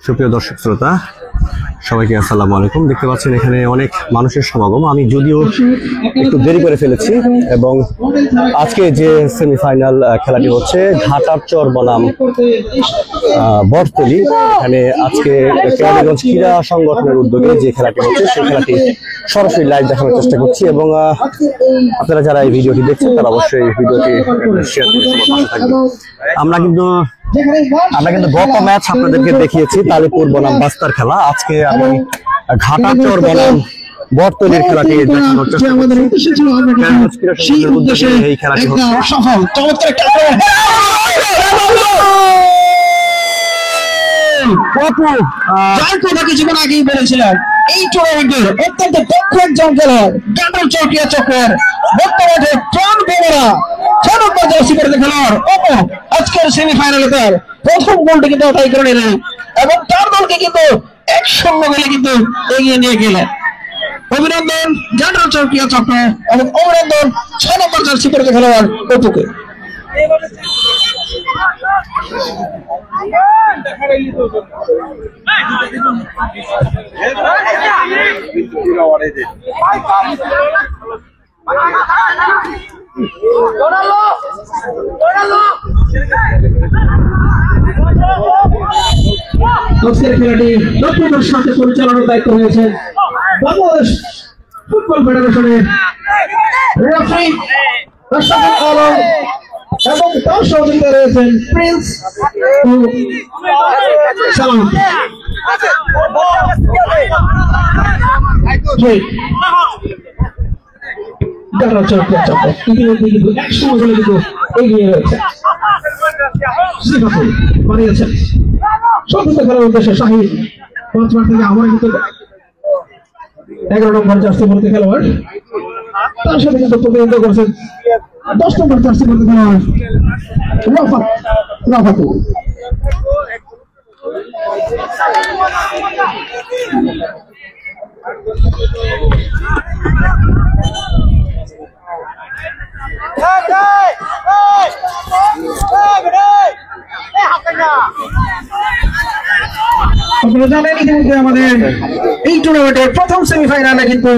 সুপ্রিয় দর্শক শ্রোতা সবাইকে আসসালামু আলাইকুম। দেখতে পাচ্ছেন এখানে অনেক মানুষের সমাগম। আমি যদিও একটু দেরি করে ফেলেছি এবং আজকে যে সেমিফাইনাল খেলাটি হচ্ছে ঘাটারচর বনাম বটতলী, এখানে আজকে কেরানীগঞ্জ ক্রীড়া সংগঠনের উদ্যোগে যে খেলাটি হচ্ছে সেই খেলাটি সরাসরি লাইভ দেখানোর চেষ্টা করছি এবং আপনারা যারা এই ভিডিওটি দেখছেন তারা অবশ্যই এই ভিডিওটি শেয়ার করে থাকবেন। আমরা কিন্তু গত ম্যাচ আপনাদেরকে দেখিয়েছি তালিপুর বনাম বাস্তার খেলা। আজকে আমি ঘাটারচর বনাম বটতলীর খেলাটি দেখানোর চেষ্টা করছি। এই খেলাটি কিছুক্ষণ আগেই বলেছিলাম এই টুর্নামেন্টের অত্যন্ত দক্ষ একজন খেলোয়াড় ঘাটারচর ক্রীড়া চক্রের বর্তমানে প্রাণ বেমেরা খেলোয়াড় আজকের সেমিফাইনালে তার প্রথম গোলটি কিন্তু তাই করে নিলেন এবং তার দলকে কিন্তু 1-0 গোলে কিন্তু এগিয়ে নিয়ে গেলেন। অভিনন্দন ঘাটারচর ক্রীড়া চক্র এবং অভিনন্দন 6 নম্বর জার্সি পরে খেলোয়াড় অপুকে। আজকের খেলাটি দক্ষতার সাথে পরিচালনার দায়িত্ব হয়েছে বাংলাদেশ ফুটবল ফেডারেশনের রেফারি রাশিদুল আলম এবং তার সহযোগিতা রয়েছেন প্রিন্স ও সালাম। ইতিমধ্যে কিন্তু 100 গোলে কিন্তু এগিয়ে রয়েছে। বানিয়েছেন সতীর্থ খেলার উদ্দেশ্যে শাহিদ 5 মাঠ থেকে আমার কিন্তু 11 নম্বর জার্সি পরে খেলোয়াড়, তার সাথে কিন্তু প্রতিদ্বন্দ্বিতা করছেন 10 নম্বর জার্সি পরে খেলোয়াড় রাফাতুল। আপনারা জানেন ইতিমধ্যে আমাদের এই টুর্নামেন্টের প্রথম সেমিফাইনালে কিন্তু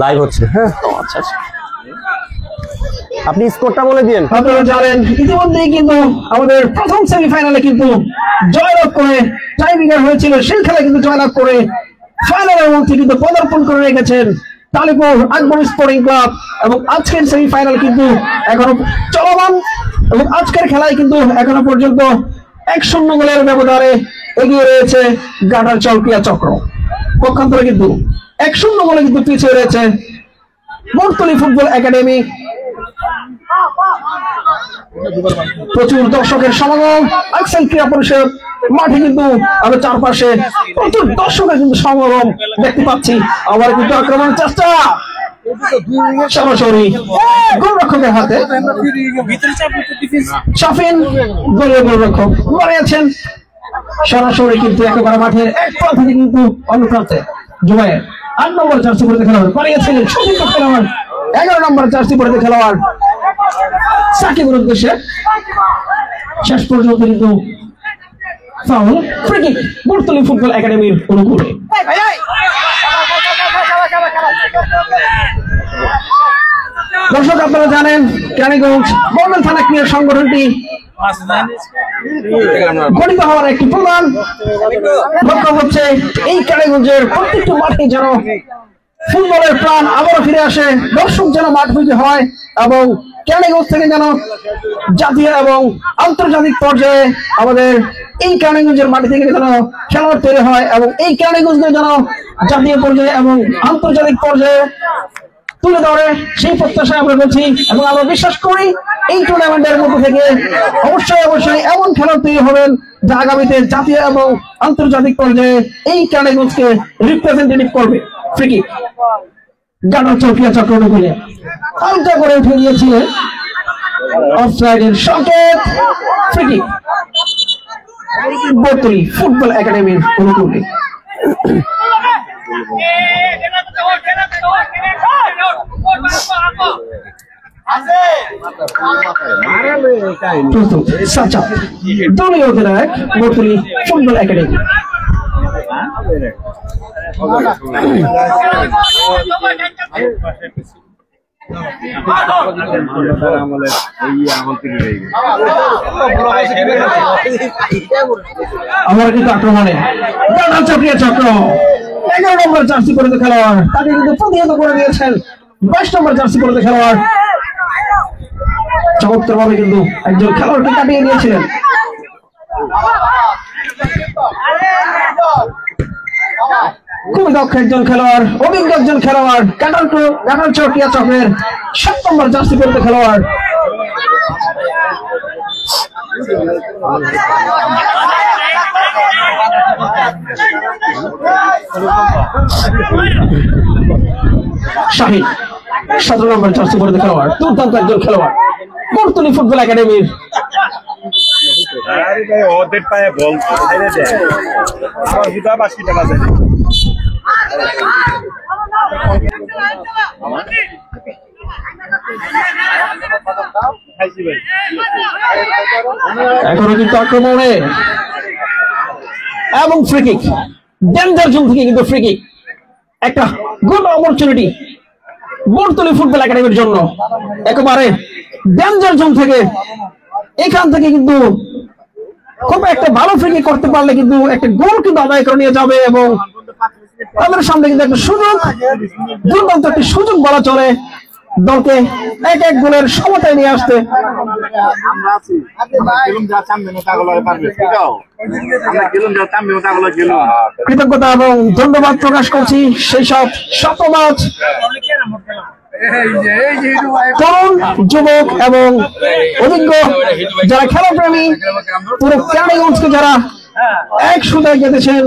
লাইভ হচ্ছে। হ্যাঁ, আচ্ছা আচ্ছা, আপনি স্কোরটা বলে দিন। আপনারা জানেন ইতিমধ্যেই কিন্তু আমাদের প্রথম সেমিফাইনালে কিন্তু জয়লাভ করে টাইব্রেকার হয়েছিল, সেই খেলায় কিন্তু জয়লাভ করে ফাইনালের মধ্যে কিন্তু পদার্পণ করে রেখেছেন তালিপুর আকবর স্পোর্টিং ক্লাব এবং আজকের সেমিফাইনাল কিন্তু এখনো চলমান এবং আজকের খেলায় কিন্তু এখনো পর্যন্ত 1-0 গোলের ব্যবধানে এগিয়ে রয়েছে ঘাটারচর ক্রীড়া চক্র। পক্ষান্তরে কিন্তু 1-0 গোলে কিন্তু পিছিয়ে রয়েছে বটতলী ফুটবল একাডেমি। প্রচুর দর্শকের সমাগম আক্সেল ক্রীড়া পরিষদ মাঠে কিন্তু আমরা চারপাশে প্রচুর দর্শকের কিন্তু সমাগম দেখতে পাচ্ছি। আবার কিন্তু আক্রমণের চেষ্টা সরাসরি গোলরক্ষকের হাতে, শাফিন দলীয় গোলরক্ষক বানিয়েছেন সরাসরি কিন্তু একেবারে মাঠের এক প্রান্ত থেকে কিন্তু অন্য প্রান্তে জুবাইর 8 নম্বর জার্সি পরে খেলোয়াড় বানিয়েছিলেন সতীর্থ খেলোয়াড় 11 নম্বর জার্সি পরে খেলোয়াড় সাকিবের উদ্দেশ্যে শেষ পর্যন্ত কিন্তু foul free kick Battali football একাডেমির অনুকূলে। দর্শক আপনারা জানেন কেরানীগঞ্জ বর্মেল থানা ক্রীড়া সংগঠনটি গঠিত হওয়ার একটি প্রধান লক্ষ্য হচ্ছে এই কেরানীগঞ্জের প্রত্যেকটি মাঠে যেন ফুটবলের প্রাণ আবারও ফিরে আসে, দর্শক যেন মাঠমুখী হয় এবং কেরানীগঞ্জ থেকে যেন জাতীয় এবং আন্তর্জাতিক পর্যায়ে আমাদের এই কেরানীগঞ্জের মাটি থেকে যেন খেলোয়াড় তৈরি হয় এবং এই কেরানীগঞ্জকে যেন জাতীয় পর্যায়ে এবং আন্তর্জাতিক পর্যায়ে তুলে ধরে, সেই প্রত্যাশা আমরা বলছি এবং আমরা বিশ্বাস করি এই টুর্নামেন্টের মধ্যে থেকে অবশ্যই এমন খেলোয়াড় তৈরি হবেন যা আগামীতে জাতীয় এবং আন্তর্জাতিক পর্যায়ে এই কেরানীগঞ্জকে রিপ্রেজেন্টেটিভ করবে। ফ্রি কিক ঘাটারচর ক্রীড়া চক্র অনুকূলে আলটা করে উঠে গিয়েছিলেন অফসাইডের সংকেত। ফ্রি কিক বটতলী ফুটবল একাডেমির অনুকূলে। প্রস্তুত সাজ্জাদ, দলীয় অধিনায়ক বর্তলী ফুটবল একাডেমি। আমার কিন্তু আক্রমণে চক্রিয়া চক্র 11 নম্বর জার্সি পরিহিত খেলোয়াড়, তাকে কিন্তু প্রতিহত করে দিয়েছেন 22 নম্বর জার্সি পরিহিত খেলোয়াড়। চমৎকার ভাবে কিন্তু একজন খেলোয়াড়কে কাটিয়ে নিয়েছিলেন। খুবই দক্ষ একজন খেলোয়াড়, অভিজ্ঞ একজন খেলোয়াড়, কাটার চক্রিয়া চক্রের 7 নম্বর জার্সি পরিহিত খেলোয়াড়। শাহিন 17 নম্বর জার্সি পরিহিত খেলোয়াড়, দুর্দান্ত একজন খেলোয়াড় বর্তলী ফুটবল একাডেমির। এখনো কিন্তু আক্রমণে এবং ফ্রি কিক, ডেঞ্জার জোন থেকে কিন্তু ফ্রি কিক, একটা গুড অপরচুনিটি বর্তলী ফুটবল একাডেমির জন্য। একেবারে ডেঞ্জার জোন থেকে এখান থেকে কিন্তু খুব একটা ভালো ফ্রি কিক করতে পারলে কিন্তু একটা গোল কিন্তু আদায় করে নিয়ে যাবে এবং তাদের সামনে কিন্তু একটা সুযোগ, দুর্দান্ত একটি সুযোগ বলা চলে দলকে এক গোলের সমতায় নিয়ে আসতে। কৃতজ্ঞতা এবং ধন্যবাদ প্রকাশ করছি সেই সব সমাজ, তরুণ, যুবক এবং অভিজ্ঞ যারা খেলাপ্রেমী, পুরো কেরানীগঞ্জকে যারা এক সুতায় গেঁথেছেন।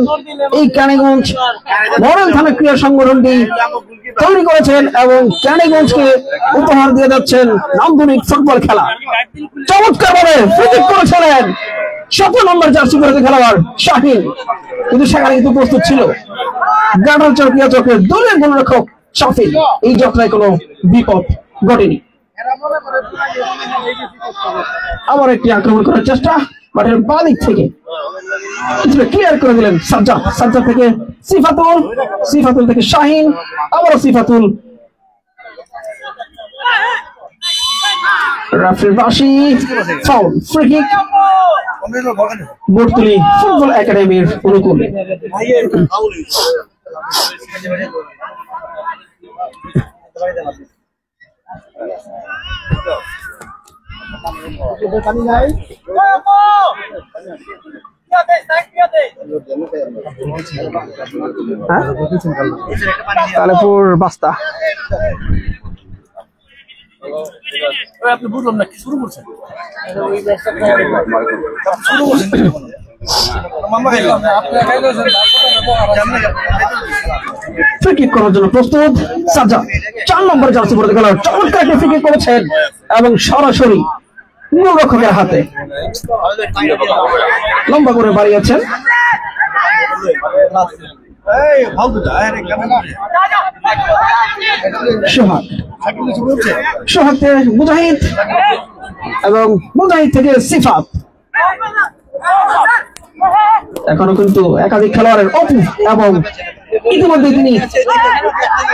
এই কেরানীগঞ্জ মডেল থানা ক্রীড়া সংগঠনটি তৈরি করেছেন এবং কেরানীগঞ্জকে উপহার দিয়ে যাচ্ছেন নান্দনিক ফুটবল খেলা। চমৎকার ভাবে ফ্রি কিক করেছিলেন 17 নম্বর জার্সি পরিহিত খেলোয়াড় শাহিন, কিন্তু সেখানে কিন্তু প্রস্তুত ছিল গাটার চক্রিয়া চক্রের দলের গোলরক্ষক শাফিল। এই যাত্রায় কোনো বিপদ ঘটেনি। আবার একটি আক্রমণ করার চেষ্টা মাঠের বাঁ দিক থেকে ক্লিয়ার করে দিলেন সাজ্জাদ, সাজ্জাদ থেকে সিফাতুল, সিফাতুল থেকে শাহিন, আবারও সিফাতুল। রাফির বাসি ফাউল, ফ্রি কিক বর্তলী ফুটবল একাডেমির অনুকূলে। কালেপুর বাস্তা আপনি বুঝলাম না কি শুরু করছেন? ফ্রি কিক করার জন্য প্রস্তুত সাজ্জাদ, 4 নম্বর জার্সি পরিহিত খেলোয়াড়, চমৎকার একটা ফ্রি কিক করেছেন এবং সরাসরি গোলরক্ষকের হাতে লম্বা করে বাড়িয়েছেন। সোহাগ, সোহাগ থেকে মুজাহিদ এবং মুজাহিদ থেকে সিফাত। এখনো কিন্তু একাধিক খেলোয়াড়ের অপু এবং ইতিমধ্যে তিনি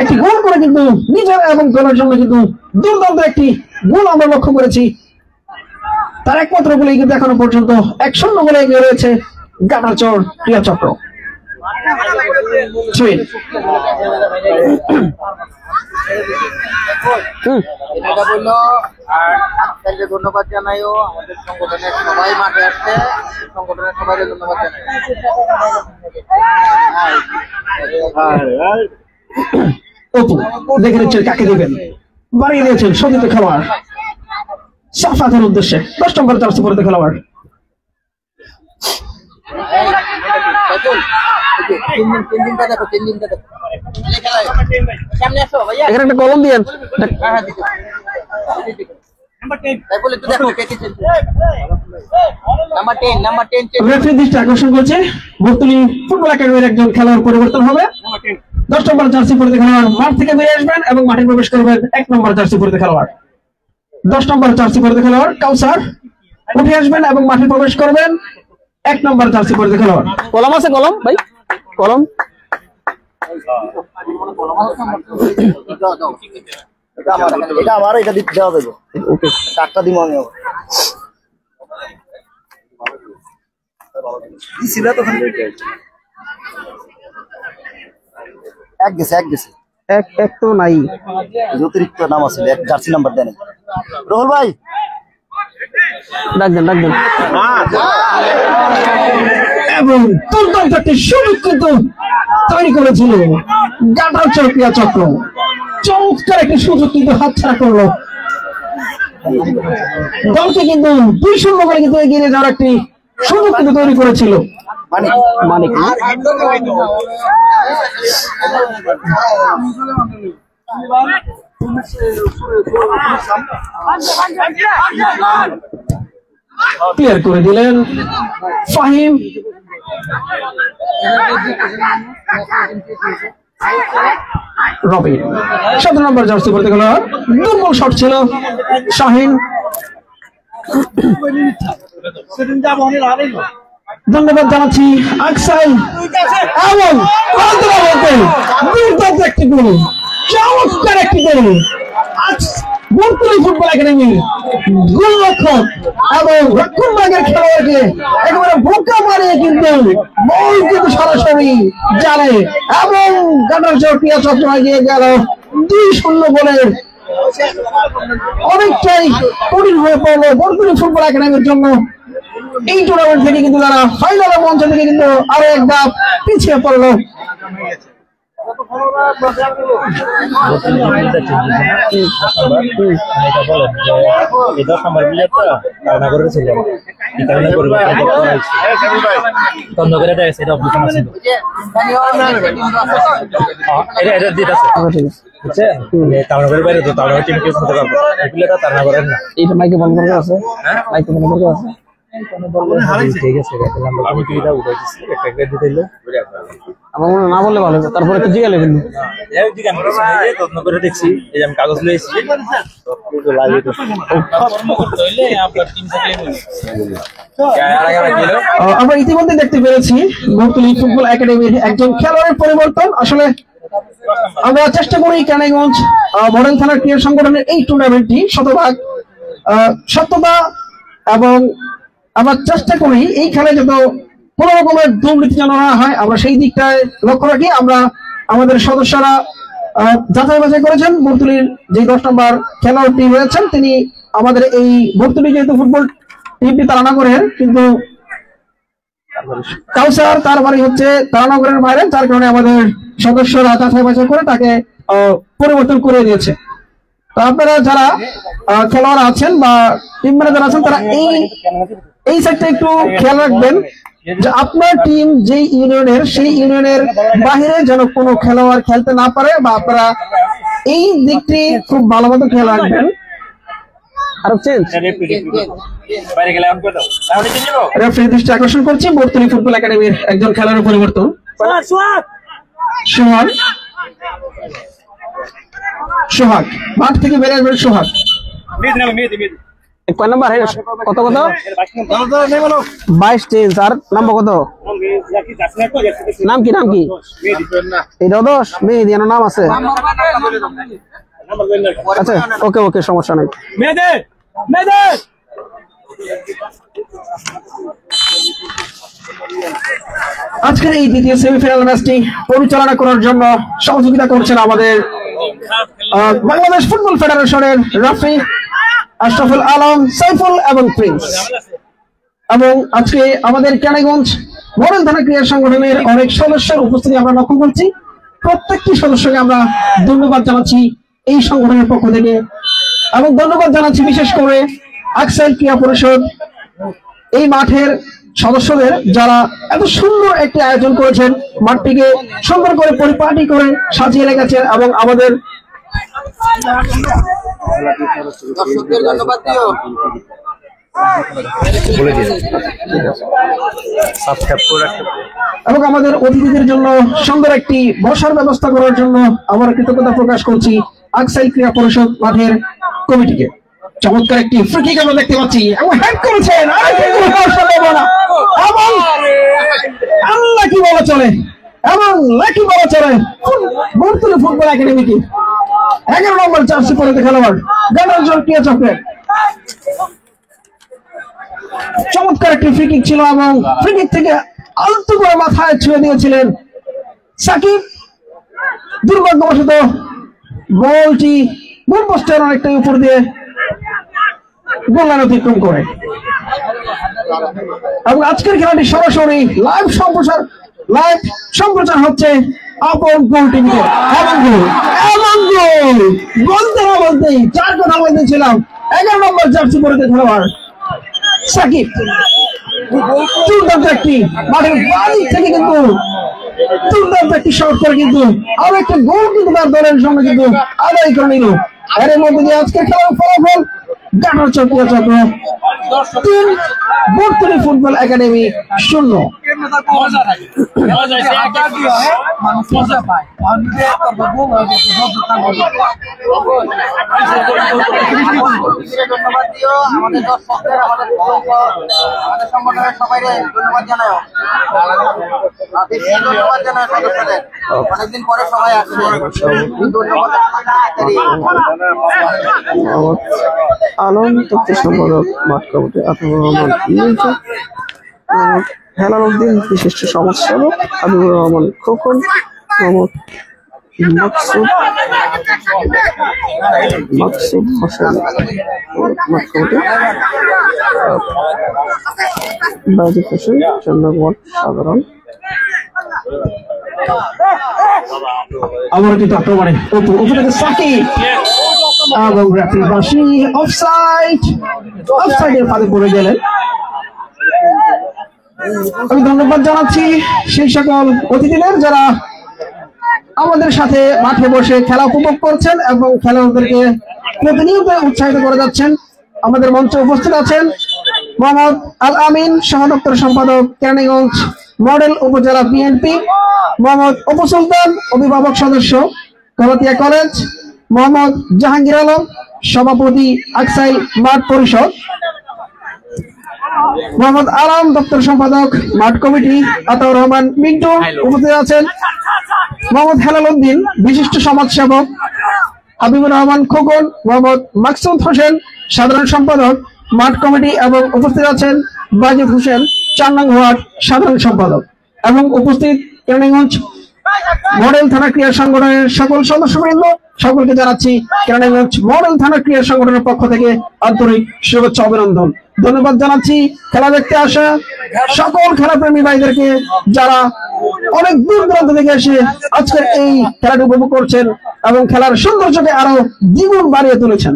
একটি গোল করে কিন্তু নিজের এবং দলের জন্য কিন্তু দুর্দান্ত একটি গোল আমরা লক্ষ্য করেছি। তার একমাত্র গোলেই কিন্তু এখনো পর্যন্ত 1-0 গোলে এগিয়ে রয়েছে গাটারচর ক্রীড়া চক্র। ধন্যবাদ জানাইও আমাদের সংগঠনের সবাই মাঠে আসছে, সংগঠনের সবাই ধন্যবাদ জানাই। দেখে নিচ্ছেন কাকে দিবেন, বাড়িয়ে দিয়েছেন সতীর্থ খেলোয়াড় সাফাতের উদ্দেশ্যে 10 নম্বর জার্সি পরিহিত খেলোয়াড়। এখানে একটা কলম দিয়েন। রেফারি দৃষ্টি আকর্ষণ করছে বর্তলী ফুটবল একাডেমির একজন খেলোয়াড় পরিবর্তন হবে। 10 নম্বর জার্সি পরিহিত খেলোয়াড় মাঠ থেকে বেরিয়ে আসবেন এবং মাঠে প্রবেশ করবেন 1 নম্বর জার্সি পরিহিত খেলোয়াড়। 10 নম্বর জার্সি পরে খেলোয়াড় কাউসার উঠে আসবেন এবং মাঠে প্রবেশ করবেন। 1 নম্বর জার্সি পরে খেলোয়াড়। কলম আছে, কলম ভাই, কলম। এটা আমার, এটা দিতে দেওয়া যাবে। ওকে, কাটটা দিব আমি। এক গেছে এক তো নাই, অতিরিক্ত নাম আছে, এক জার্সি নাম্বার দেন রোহল ভাই। ডাকবেন এবং দুর্দান্ত একটি সুযোগ কিন্তু তৈরি করেছিল গাটার চক্রিয়া চক্র। চমৎকার একটি সুযোগ কিন্তু হাতছাড়া করলো, দলকে কিন্তু 2-0 করে কিন্তু এগিয়ে যাওয়ার একটি সুযোগ কিন্তু তৈরি করেছিল মানিক। ক্লিয়ার করে দিলেন ফাহিম। রবিন 17 নম্বর জার্সি পরতে গেল, দুর্বল শট ছিল শাহিন। ধন্যবাদ জানাচ্ছি আকসাই এবং দুর্দান্ত একটি গোল, চমৎকার একটি গোল। বর্তমানে ফুটবল একাডেমির গোলরক্ষক এবং রক্ষণভাগের খেলোয়াড়কে একেবারে বোকা মারিয়ে কিন্তু বল কিন্তু সরাসরি জালে এবং গাটার চক্রিয়া চক্র এগিয়ে গেল 2-0 গোলের। অনেকটাই কঠিন হয়ে পড়লো বর্তমানে ফুটবল একাডেমির জন্য। এই টুর্নামেন্ট থেকে কিন্তু তারা ফাইনালের মঞ্চ থেকে কিন্তু আরো এক ধাপ পিছিয়ে পড়লো। মাইকে বন্ধ করে আছে, মাইকে বন্ধ করে আছে। ঠিক আছে, আমি কি এটা উঠাইছি একটা দিতেইলো আমার মনে না বললে ভালো, তারপরে তো জিগালে কিন্তু যত্ন করে দেখছি। এই যে আমি কাগজ লয়ে এসেছি, আমরা ইতিমধ্যে দেখতে পেরেছি বর্তমানে ফুটবল একাডেমির একজন খেলোয়াড়ের পরিবর্তন। আসলে আমরা চেষ্টা করি কেরানীগঞ্জ মডেল থানার ক্রীড়া সংগঠনের এই টুর্নামেন্টটি শতভাগ সত্যতা এবং আমরা চেষ্টা করি এই খেলায় যত কোন রকমের দুর্নীতি যেন না হয়, আমরা সেই দিকটায় লক্ষ্য রাখি। আমরা আমাদের সদস্যরা যাচাই বাছাই করেছেন। বর্তুলির যে 10 নম্বর খেলোয়াড়টি রয়েছেন তিনি আমাদের এই বর্তুলি যেহেতু ফুটবল টিমটি তারানগরের, কিন্তু কাউসার তার বাড়ি হচ্ছে তারানগরের বাইরে, যার কারণে আমাদের সদস্যরা যাচাই বাছাই করে তাকে পরিবর্তন করে দিয়েছে। তো আপনারা যারা খেলোয়াড় আছেন বা টিম ম্যানেজার আছেন তারা এই সাইডটা একটু খেয়াল রাখবেন যে আপনার টিম যে ইউনিয়নের সেই ইউনিয়নের বাহিরে যেন কোনো খেলোয়াড় খেলতে না পারে, বা আপনারা এই দিকটি খুব ভালো মতো খেয়াল রাখবেন। রেফারি দৃষ্টি আকর্ষণ করছি বর্তমানে ফুটবল একাডেমির একজন খেলোয়াড়ের পরিবর্তন। সোহাগ মাঠ থেকে বেরিয়ে আসবেন। সোহাগ কয় নাম্বার? কত 22 চেঞ্জ। আর নাম্বার কত? নাম কি এটা 10 মেহেদি নাম আছে। আচ্ছা ওকে সমস্যা নাই। আজকের এই দ্বিতীয় সেমিফাইনাল ম্যাচটি পরিচালনা করার জন্য সহযোগিতা করছেন আমাদের বাংলাদেশ ফুটবল ফেডারেশনের রাফি, আশরাফুল আলম, সাইফুল এবং প্রিন্স। এবং আজকে আমাদের কেরানীগঞ্জ মডেল থানা ক্রীড়া সংগঠনের অনেক সদস্যের উপস্থিতি আমরা লক্ষ্য করছি। প্রত্যেকটি সদস্যকে আমরা ধন্যবাদ জানাচ্ছি এই সংগঠনের পক্ষ থেকে, এবং ধন্যবাদ জানাচ্ছি বিশেষ করে আকসাইল ক্রীড়া পরিষদ এই মাঠের সদস্যদের, যারা এত সুন্দর একটি আয়োজন করেছেন, মাঠটিকে সুন্দর করে পরিপাটি করে সাজিয়ে রেখেছেন। এবং আমাদের এবং আমাদের অতিথিদের জন্য সুন্দর একটি বসার ব্যবস্থা করার জন্য আমরা কৃতজ্ঞতা প্রকাশ করছি আকসাইল ক্রীড়া পরিষদ মাঠের কমিটিকে। চমৎকার একটি ফ্রি কিক আমরা দেখতে পাচ্ছি এবং হেড করেছেন আল্লাহ কি বলা চলে এবং লাকি বলা চলে বর্তমানে ফুটবল একাডেমি কি 11 নম্বর জার্সি পরে খেলোয়াড় গানারজন ক্রিয়া চক্রের চমৎকার একটি ফ্রি কিক ছিল এবং ফ্রি কিক থেকে আলতু করে মাথায় ছুঁয়ে দিয়েছিলেন সাকিব। দুর্ভাগ্যবশত বলটি গোল পোস্টের অনেকটাই উপর দিয়ে গোল লাইন অতিক্রম করে এবং আজকের খেলাটি সরাসরি লাইভ সম্প্রচার হচ্ছে আপন গোল টিভিতে। বলতে না বলতেই চার কথা বলতেছিলাম 11 নম্বর জার্সি পরে খেলোয়াড় সাকিব দুর্দান্ত একটি মাঠের বাড়ি থেকে কিন্তু দুর্দান্ত একটি শট করে কিন্তু আরো একটা গোল কিন্তু তার দলের সঙ্গে কিন্তু আদায় করে নিল। এর মধ্যে দিয়ে আজকের খেলার ফলাফল গানারজন ক্রিয়া চক্র 3, বর্তমানে ফুটবল একাডেমি 0। আমাদের দর্শকদের আমাদের সংগঠনের সবাই ধন্যবাদ জানাই, ধন্যবাদ জানাই সদস্যদের। অনেকদিন পরে সবাই আসছে, আলম তথ্য সম্পাদক মাঠ কমিটি আতাউর রহমান, হেলাল উদ্দিন বিশিষ্ট সমাজসেবক হাবিবুর রহমান খোকন, মোহাম্মদ মাকসুদ হোসেন মাঠ কমিটি, বাজিদ হোসেন চন্দ্রকুমার সাধারণ। আবার কিন্তু আক্রমণে উপরে সাকিব এবং রেফারি বাসি অফসাইডের ফাঁদে পড়ে গেলেন। আমি ধন্যবাদ জানাচ্ছি সেই সকল অতিথিদের যারা আমাদের সাথে মাঠে বসে খেলা উপভোগ করছেন এবং খেলোয়াড়দেরকে প্রতিনিয়ত উৎসাহিত করে যাচ্ছেন। আমাদের মঞ্চে উপস্থিত আছেন মোহাম্মদ আল আমিন, সহদপ্তর সম্পাদক কেরানীগঞ্জ মডেল উপজেলা বিএনপি, মোহাম্মদ অপু সুলতান, অভিভাবক সদস্য গলাতিয়া কলেজ, মোহাম্মদ জাহাঙ্গীর আলম, সভাপতি আকসাই মাঠ পরিষদ, মোহাম্মদ আলম, দপ্তর সম্পাদক মাঠ কমিটি আতাউর রহমান মিন্টু উপস্থিত আছেন, মোহাম্মদ হেলাল উদ্দিন বিশিষ্ট সমাজসেবক হাবিবুর রহমান খোকন, মোহাম্মদ মাকসুদ হোসেন সাধারণ সম্পাদক মাঠ কমিটি এবং উপস্থিত আছেন বাজিদ হোসেন 4 নং ওয়ার্ড সাধারণ সম্পাদক এবং উপস্থিত কেরানীগঞ্জ মডেল থানা ক্রীড়া সংগঠনের সকল সদস্যবৃন্দ। সকলকে জানাচ্ছি কেরানীগঞ্জ মডেল থানা ক্রীড়া সংগঠনের পক্ষ থেকে আন্তরিক শুভেচ্ছা অভিনন্দন। ধন্যবাদ জানাচ্ছি খেলা দেখতে আসা সকল খেলাপ্রেমী ভাইদেরকে যারা অনেক দূর দূরান্ত থেকে এসে আজকের এই খেলাটি উপভোগ করছেন এবং খেলার সৌন্দর্যকে আরো দ্বিগুণ বাড়িয়ে তুলেছেন।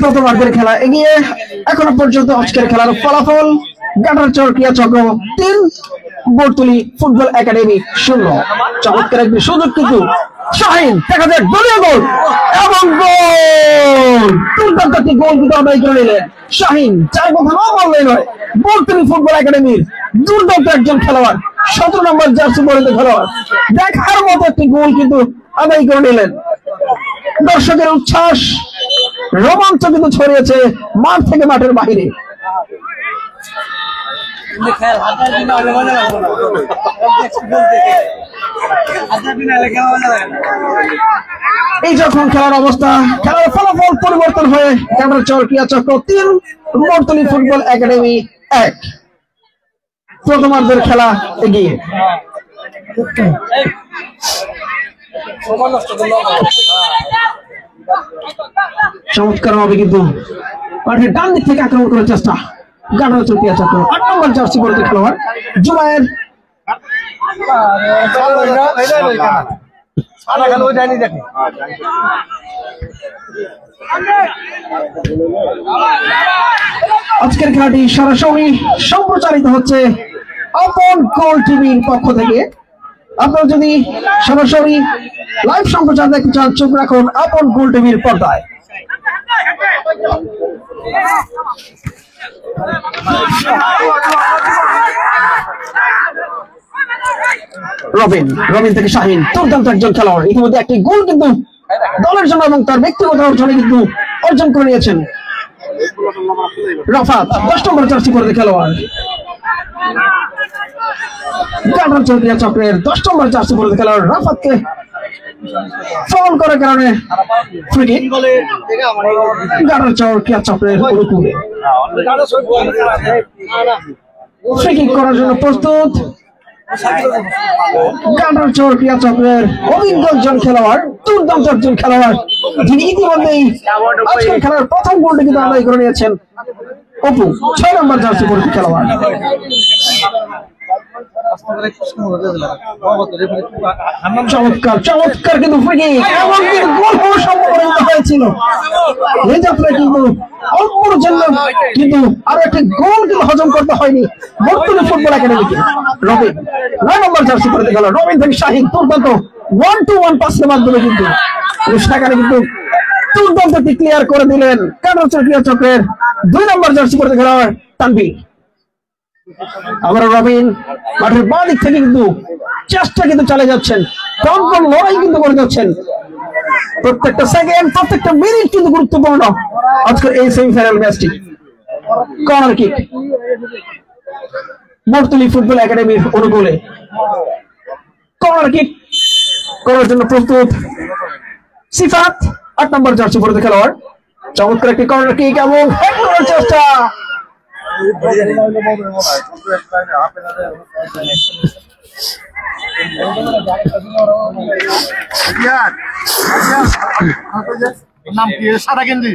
প্রথমার্ধের খেলা এগিয়ে এখনো পর্যন্ত আজকের খেলার ফলাফল গানারজন ক্রিয়া চক্র 3, বর্তলি ফুটবল একাডেমি 0। চমৎকার একটি সুযোগ কিন্তু শাহিন দেখা যায় দলীয় গোল এবং গোল, দুর্দান্ত একটি গোল কিন্তু আদায় করে নিলেন শাহিন। যার কথা না বললেই নয়, বর্তলি ফুটবল একাডেমির দুর্দান্ত একজন খেলোয়াড়, 17 নম্বর জার্সি পরিহিত খেলোয়াড়, দেখার মতো একটি গোল কিন্তু আদায় করে নিলেন। দর্শকের উচ্ছ্বাস রোমাঞ্চ কিন্তু ছড়িয়েছে মাঠ থেকে মাঠের বাহিরে। এই যখন খেলার অবস্থা, খেলার ফলাফল পরিবর্তন হয়ে গানারজন ক্রীড়া চক্র 3, বর্তলি ফুটবল একাডেমি 1। প্রথমার্ধের খেলা এগিয়ে চমৎকার ভাবে কিন্তু মাঠের ডান দিক থেকে আক্রমণ করার চেষ্টা গানারজন ক্রীড়া চক্র 8 নম্বর জার্সি পরিহিত খেলোয়াড় জুবায়ের। আজকের খেলাটি সরাসরি সম্প্রচারিত হচ্ছে আপন গোল টিভির পক্ষ থেকে। আপনারা যদি সরাসরি লাইভ সম্প্রচার দেখতে চান, চোখ রাখুন আপন গোল টিভির পর্দায়। রবিন থেকে শাহিন, দুর্দান্ত একজন খেলোয়াড়। ইতিমধ্যে একটি গোল কিন্তু দলের জন্য এবং তার ব্যক্তিগত অর্জনে কিন্তু অর্জন করে নিয়েছেন। রাফাত 10 নম্বর জার্সি পরে খেলোয়াড়, গাটার চৌকিয়া চক্রের 10 নম্বর জার্সি পরে খেলোয়াড় রাফাতকে ফাউল করার কারণে ফ্রি কিক গাটার চৌকিয়া চক্রের অনুকূলে। ফ্রি কিক করার জন্য প্রস্তুত গাটার চৌকিয়া চক্রের অভিজ্ঞ একজন খেলোয়াড়, দুর্দান্ত একজন খেলোয়াড়, যিনি ইতিমধ্যেই আজকের খেলার প্রথম গোলটি কিন্তু আদায় করে নিয়েছেন। অপু 6 নম্বর জার্সি পরে খেলোয়াড়। চমৎকার কিন্তু ফ্রি কিক এবং গোল হওয়ার সম্ভাবনা হয়েছিল। এই যাত্রায় কিন্তু অল্পর জন্য কিন্তু আরো একটি গোল কিন্তু হজম করতে হয়নি বর্তমানে ফুটবল একাডেমিকে। রবিন 9 নম্বর জার্সি পরে খেলোয়াড়, রবিন থেকে শাহিন দুর্দান্ত 1-2-1 পাসের মাধ্যমে কিন্তু সেখানে কিন্তু দুর্দান্ত ক্লিয়ার করে দিলেন গাটার চৌকিয়া চক্রের 2 নম্বর জার্সি পরে খেলোয়াড় তানভীর। আবার রবিন মাঠের বাঁ দিক থেকে কিন্তু চেষ্টা কিন্তু চালিয়ে যাচ্ছেন, প্রাণপণ লড়াই কিন্তু করে যাচ্ছেন। প্রত্যেকটা সেকেন্ড, প্রত্যেকটা মিনিট কিন্তু গুরুত্বপূর্ণ আজকের এই সেমিফাইনাল ম্যাচটি। কর্নার কিক বর্তলি ফুটবল একাডেমির অনুকূলে। কর্নার কিক করার জন্য প্রস্তুত সিফাত 8 নম্বর জার্সি পরে খেলোয়াড়। চমৎকার একটি কর্নার কিক এবং হেড করার চেষ্টা। নাম কি সারা গেঞ্জি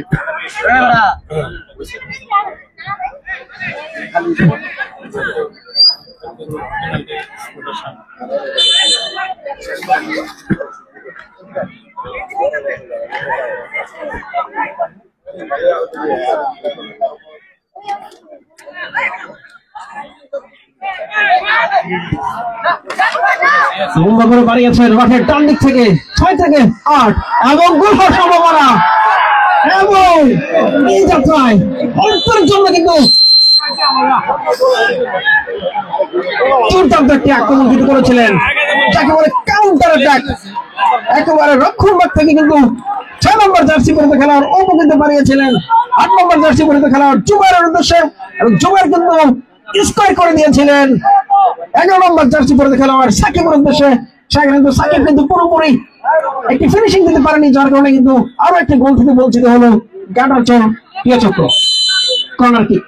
লম্বা করে বাড়িয়েছেন মাঠের ডান দিক থেকে 6 থেকে 8 এবং গোল হওয়ার সম্ভাবনা। এবং এই যাত্রায় অল্পের জন্য কিন্তু দুর্দান্ত একটি আক্রমণ কিন্তু করেছিলেন, যাকে বলে কাউন্টার অ্যাটাক। একেবারে রক্ষণভাগ থেকে কিন্তু 6 নম্বর জার্সি পরে খেলোয়াড় অপু কিন্তু বাড়িয়েছিলেন 8 নম্বর জার্সি পরে খেলোয়াড় জুবাইরের উদ্দেশ্যে, এবং জুবাইর কিন্তু স্কোর করে দিয়েছিলেন 11 নম্বর জার্সি পরে খেলোয়াড় সাকিবের উদ্দেশ্যে। সাকিব কিন্তু পুরোপুরি একটি ফিনিশিং দিতে পারেনি, যার কারণে কিন্তু আরো একটি গোল থেকে বঞ্চিত হলো গাটার চৌকিয়া চক্র। কর্নার কিক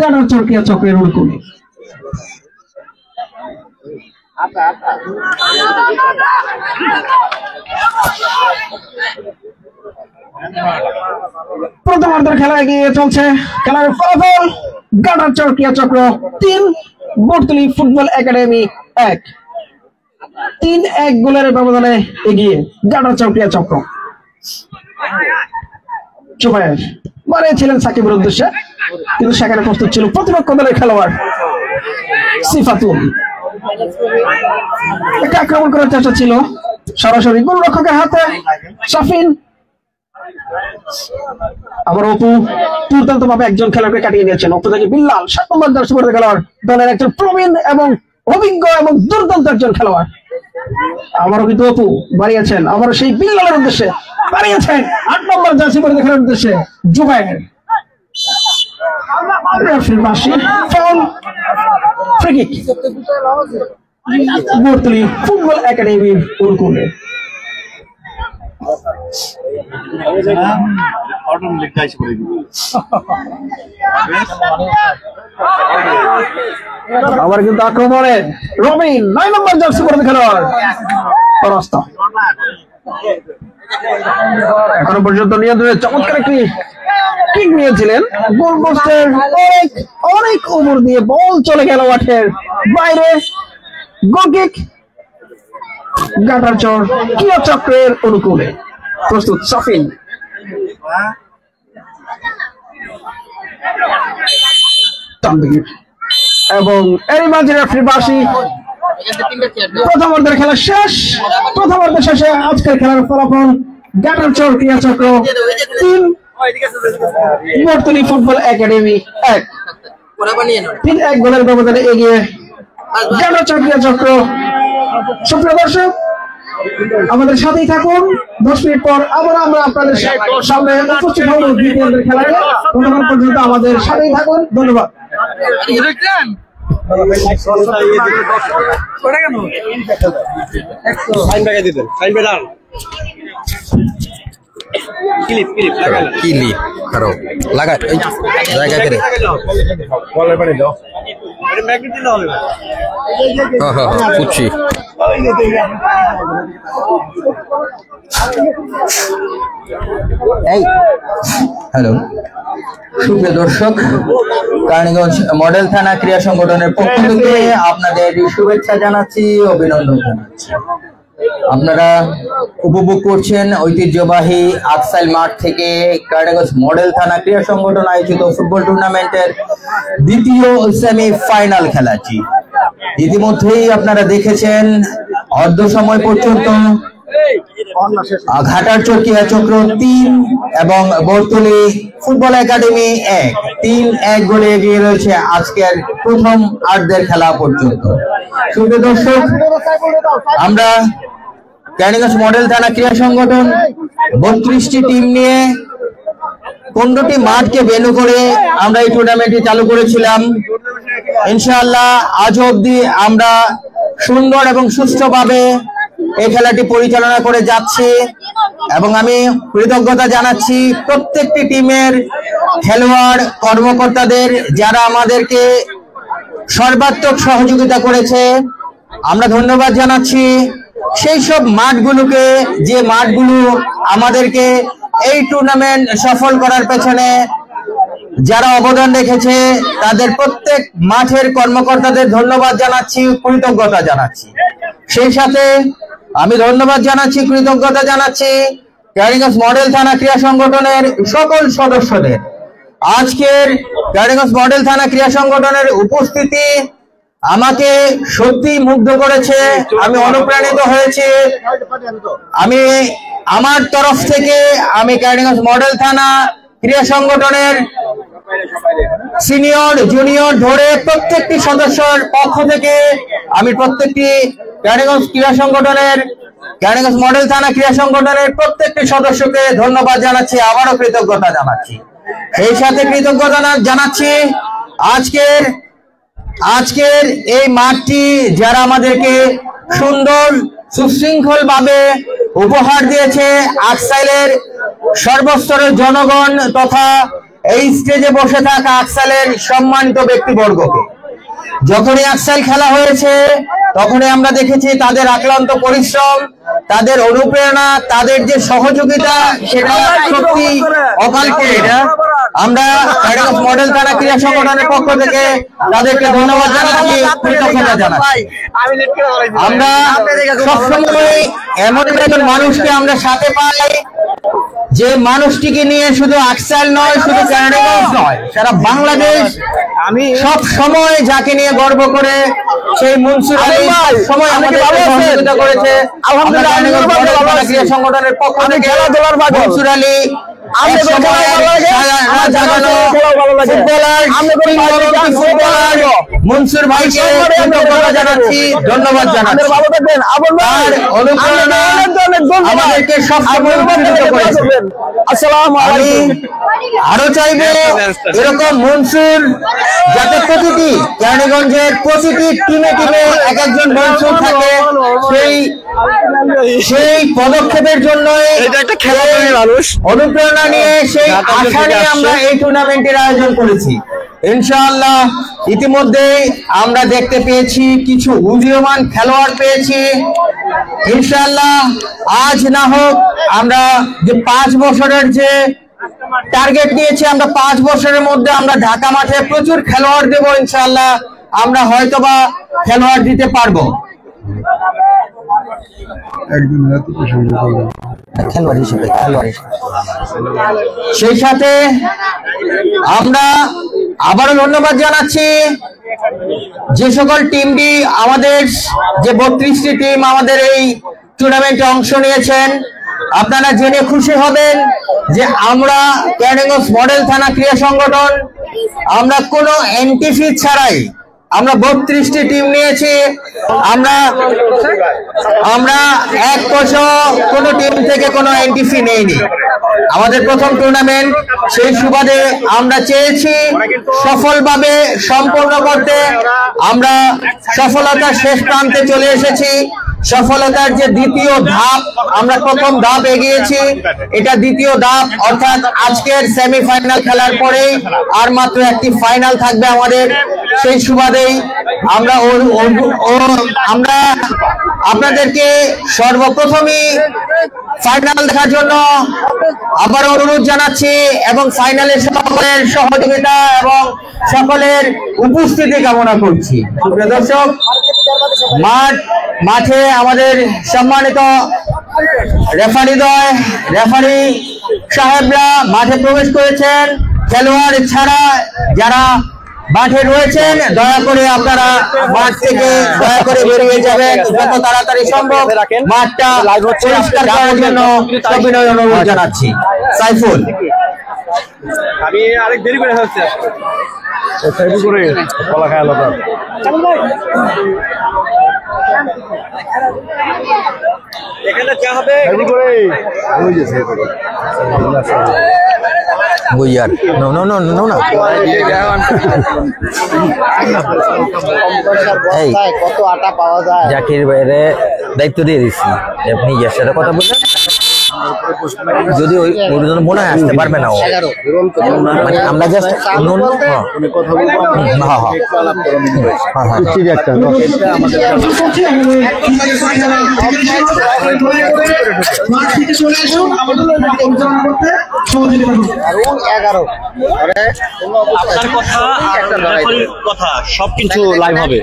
গাটার চৌকিয়া চক্রের অনুকূলে। প্রথমার্ধের খেলা এগিয়ে চলছে। খেলার ফলাফল গাটার চৌকিয়া চক্র 3, বর্তলি ফুটবল একাডেমি 1। 3-1 গোলের ব্যবধানে এগিয়ে গাটার চৌকিয়া চক্র। জুবাইর বাড়িয়েছিলেন সাকিবের উদ্দেশ্যে, কিন্তু সেখানে প্রস্তুত ছিল প্রতিপক্ষ দলের খেলোয়াড় সিফাতুল। একটা আক্রমণ করার চেষ্টা ছিল সরাসরি গোলরক্ষকের হাতে শাফিন। আবার অপু দুর্দান্ত ভাবে একজন খেলোয়াড়কে কাটিয়ে নিয়েছেন। অপু থেকে বিল্লাল 7 নম্বর জার্সি পরে খেলোয়াড়, দলের একজন প্রবীণ এবং অভিজ্ঞ এবং দুর্দান্ত একজন খেলোয়াড়। আবারও কিন্তু অপু বাড়িয়েছেন, আবারও সেই বিল্লালের উদ্দেশ্যে বাড়িয়েছেন 8 নম্বর জার্সি পরে খেলার উদ্দেশ্যে জুবাইর। বর্তলি ফুটবল একাডেমির অনুকূলে। আবার কিন্তু আক্রমণে রবিন 9 নম্বর জার্সি পরে খেলোয়াড় পরাস্ত। এখনো পর্যন্ত নিয়ন্ত্রণে চমৎকার একটি কিক নিয়েছিলেন, গোল পোস্টের অনেক ওপর দিয়ে বল চলে গেল মাঠের বাইরে। গোল কিক গাটার চৌকিয়া চক্রের অনুকূলে। প্রস্তুত শাফিন, এবং এরই মাঝে রেফারি বাঁশি। প্রথমার্ধের খেলা শেষ। প্রথমার্ধের শেষে আজকের খেলার ফলাফল গাটার চৌকিয়া চক্র 3, বর্তনী ফুটবল একাডেমি 1 3-1 গোলের ব্যবধানে এগিয়ে জানো চক্রিয়া চক্র। সুপ্রিয় দর্শক, আমাদের সাথেই থাকুন। 10 মিনিট পর আবার আমরা আপনাদের সামনে উপস্থিত হব দ্বিতীয়ার্ধের খেলায়। ততক্ষণ পর্যন্ত আমাদের সাথেই থাকুন। ধন্যবাদ। হ্যালো সুপ্রিয় দর্শক, কারণগঞ্জ মডেল থানা ক্রীড়া সংগঠনের পক্ষ থেকে আপনাদের শুভেচ্ছা জানাচ্ছি, অভিনন্দন জানাচ্ছি। আপনারা উপভোগ করছেন ঐতিহ্যবাহী আকসাইল মাঠ থেকে কারণগঞ্জ মডেল থানা ক্রীড়া সংগঠন আয়োজিত ফুটবল টুর্নামেন্টের দ্বিতীয় সেমি ফাইনাল খেলাটি। ইতিমধ্যেই আপনারা দেখেছেন অর্ধ সময় পর্যন্ত ঘাটার চরকিয়া চক্র 3 এবং বর্তলী ফুটবল একাডেমি 1 3-1 গোলে এগিয়ে রয়েছে আজকের প্রথম আর্ধের খেলা পর্যন্ত। সুপ্রিয় দর্শক, আমরা কারণগঞ্জ মডেল থানা ক্রীড়া সংগঠন 32টি টিম নিয়ে 15টি মাঠকে ভেন্যু করে আমরা এই টুর্নামেন্টটি চালু করেছিলাম। ইনশাআল্লাহ আজ অবধি আমরা সুন্দর এবং সুষ্ঠুভাবে এই খেলাটি পরিচালনা করে যাচ্ছি এবং আমি কৃতজ্ঞতা জানাচ্ছি প্রত্যেকটি টিমের খেলোয়াড় কর্মকর্তাদের যারা আমাদেরকে সর্বাত্মক সহযোগিতা করেছে। আমরা ধন্যবাদ জানাচ্ছি সেই সব মাঠগুলোকে, যে মাঠগুলো আমাদেরকে এই টুর্নামেন্ট সফল করার পেছনে যারা অবদান রেখেছে তাদের প্রত্যেক মাঠের কর্মকর্তাদের ধন্যবাদ জানাচ্ছি, কৃতজ্ঞতা জানাচ্ছি। সেই সাথে আমি ধন্যবাদ জানাচ্ছি, কৃতজ্ঞতা জানাচ্ছি কারণগঞ্জ মডেল থানা ক্রীড়া সংগঠনের সকল সদস্যদের। আজকের কারণগঞ্জ মডেল থানা ক্রীড়া সংগঠনের উপস্থিতি আমাকে সত্যি মুগ্ধ করেছে, আমি অনুপ্রাণিত হয়েছি। আমি আমার তরফ থেকে আমি কারণগঞ্জ মডেল থানা ক্রীড়া সংগঠনের সিনিয়র জুনিয়র ধরে প্রত্যেকটি সদস্যের পক্ষ থেকে আমি প্রত্যেকটি কারণগঞ্জ ক্রীড়া সংগঠনের কারণগঞ্জ মডেল থানা ক্রীড়া সংগঠনের প্রত্যেকটি সদস্যকে ধন্যবাদ জানাচ্ছি, আবারও কৃতজ্ঞতা জানাচ্ছি। সেই সাথে কৃতজ্ঞতা জানাচ্ছি আজকের এই মাঠটি যারা আমাদেরকে সুন্দর সুশৃঙ্খল ভাবে উপহার দিয়েছে, আকসাইলের সর্বস্তরের জনগণ তথা এই স্টেজে বসে থাকা আকসাইলের সম্মানিত ব্যক্তিবর্গকে। যখনই আকসাইল খেলা হয়েছে তখনই আমরা দেখেছি তাদের আক্লান্ত পরিশ্রম, তাদের অনুপ্রেরণা, তাদের যে সহযোগিতা সেটা সত্যি অকালনীয়। আমরা কারণগঞ্জ মডেল থানা ক্রীড়া সংগঠনের পক্ষ থেকে তাদেরকে ধন্যবাদ জানাচ্ছি, কৃতজ্ঞতা জানাচ্ছি। আমরা সবসময় এমন একজন মানুষকে আমরা সাথে পাই যে মানুষটিকে নিয়ে শুধু আকসাইল নয়, শুধু কারণগঞ্জ নয়, সারা বাংলাদেশ আমি সব সময় যাকে নিয়ে গর্ব করে সেই মনসুর আলী সময় আমাদের সহযোগিতা করেছে। আলহামদুলিল্লাহ ক্রীড়া সংগঠনের পক্ষ থেকে মনসুর আলী মনসুর ভাইকে জানাচ্ছি, ধন্যবাদ জানাচ্ছি। আমাদেরকে সবসময় আরো চাইবে এরকম মনসুর যাতে প্রতিটি কারণগঞ্জের প্রতিটি টিমে টিমে এক একজন মনসুর থাকে, সেই পদক্ষেপের জন্য অনুপ্রেরণা নিয়ে সেই আশা নিয়ে আমরা এই টুর্নামেন্টের আয়োজন করেছি। ইনশাআল্লাহ ইতিমধ্যে আমরা দেখতে পেয়েছি কিছু উদীয়মান খেলোয়াড় পেয়েছি। ইনশাআল্লাহ আজ না হোক আমরা যে 5 বছরের যে টার্গেট নিয়েছি, আমরা 5 বছরের মধ্যে আমরা ঢাকা মাঠে প্রচুর খেলোয়াড় দেব। ইনশাআল্লাহ আমরা হয়তোবা খেলোয়াড় দিতে পারবো। সেই সাথে আমরা আবারও ধন্যবাদ জানাচ্ছি যে সকল টিমটি আমাদের যে 32টি টিম আমাদের এই টুর্নামেন্টে অংশ নিয়েছেন। আপনারা জেনে খুশি হবেন যে আমরা কেরানীগঞ্জ মডেল থানা ক্রীড়া সংগঠন আমরা কোনো এন্ট্রি ফি ছাড়াই আমরা 32টি টিম নিয়েছি। আমরা এক পয়সা কোনো টিম থেকে কোনো এন্ট্রি ফি নেইনি। আমাদের প্রথম টুর্নামেন্ট, সেই সুবাদে আমরা চেয়েছি সফলভাবে সম্পন্ন করতে। আমরা সফলতার শেষ প্রান্তে চলে এসেছি। সফলতার যে দ্বিতীয় ধাপ, আমরা প্রথম ধাপ এগিয়েছি, এটা দ্বিতীয় ধাপ, অর্থাৎ আজকের সেমিফাইনাল খেলার পরেই আর মাত্র একটি ফাইনাল থাকবে আমাদের। সেই সুবাদেই আমরা আপনাদেরকে সর্বপ্রথমই ফাইনাল দেখার জন্য আবার অনুরোধ জানাচ্ছি এবং ফাইনালের সকলের সহযোগিতা এবং সকলের উপস্থিতি কামনা করছি। সুপ্রিয় দর্শক, মাঠে আমাদের সম্মানিত রেফারি সাহেবরা মাঠে প্রবেশ করেছেন। খেলোয়াড় ছাড়া যারা মাঠে রয়েছেন দয়া করে আপনারা মাঠ থেকে দয়া করে বেরিয়ে যাবেন যত তাড়াতাড়ি সম্ভব। মাঠটা পরিষ্কার করার জন্য সবিনয় অনুরোধ জানাচ্ছি। সাইফুল, আমি আরেক দেরি করে হচ্ছে করে কলা খায় আলাদা এখানে যা হবে করে বুঝার নো নো নো নো না এই কত আটা পাওয়া যায়? জাকির ভাইয়ের দায়িত্ব দিয়ে দিচ্ছি, আপনি ইয়ার সাথে কথা বললেন, যদি ওই মনে হয় আসতে পারবে না ও, মানে আমরা জাস্ট কথা সবকিছু লাইভ হবে।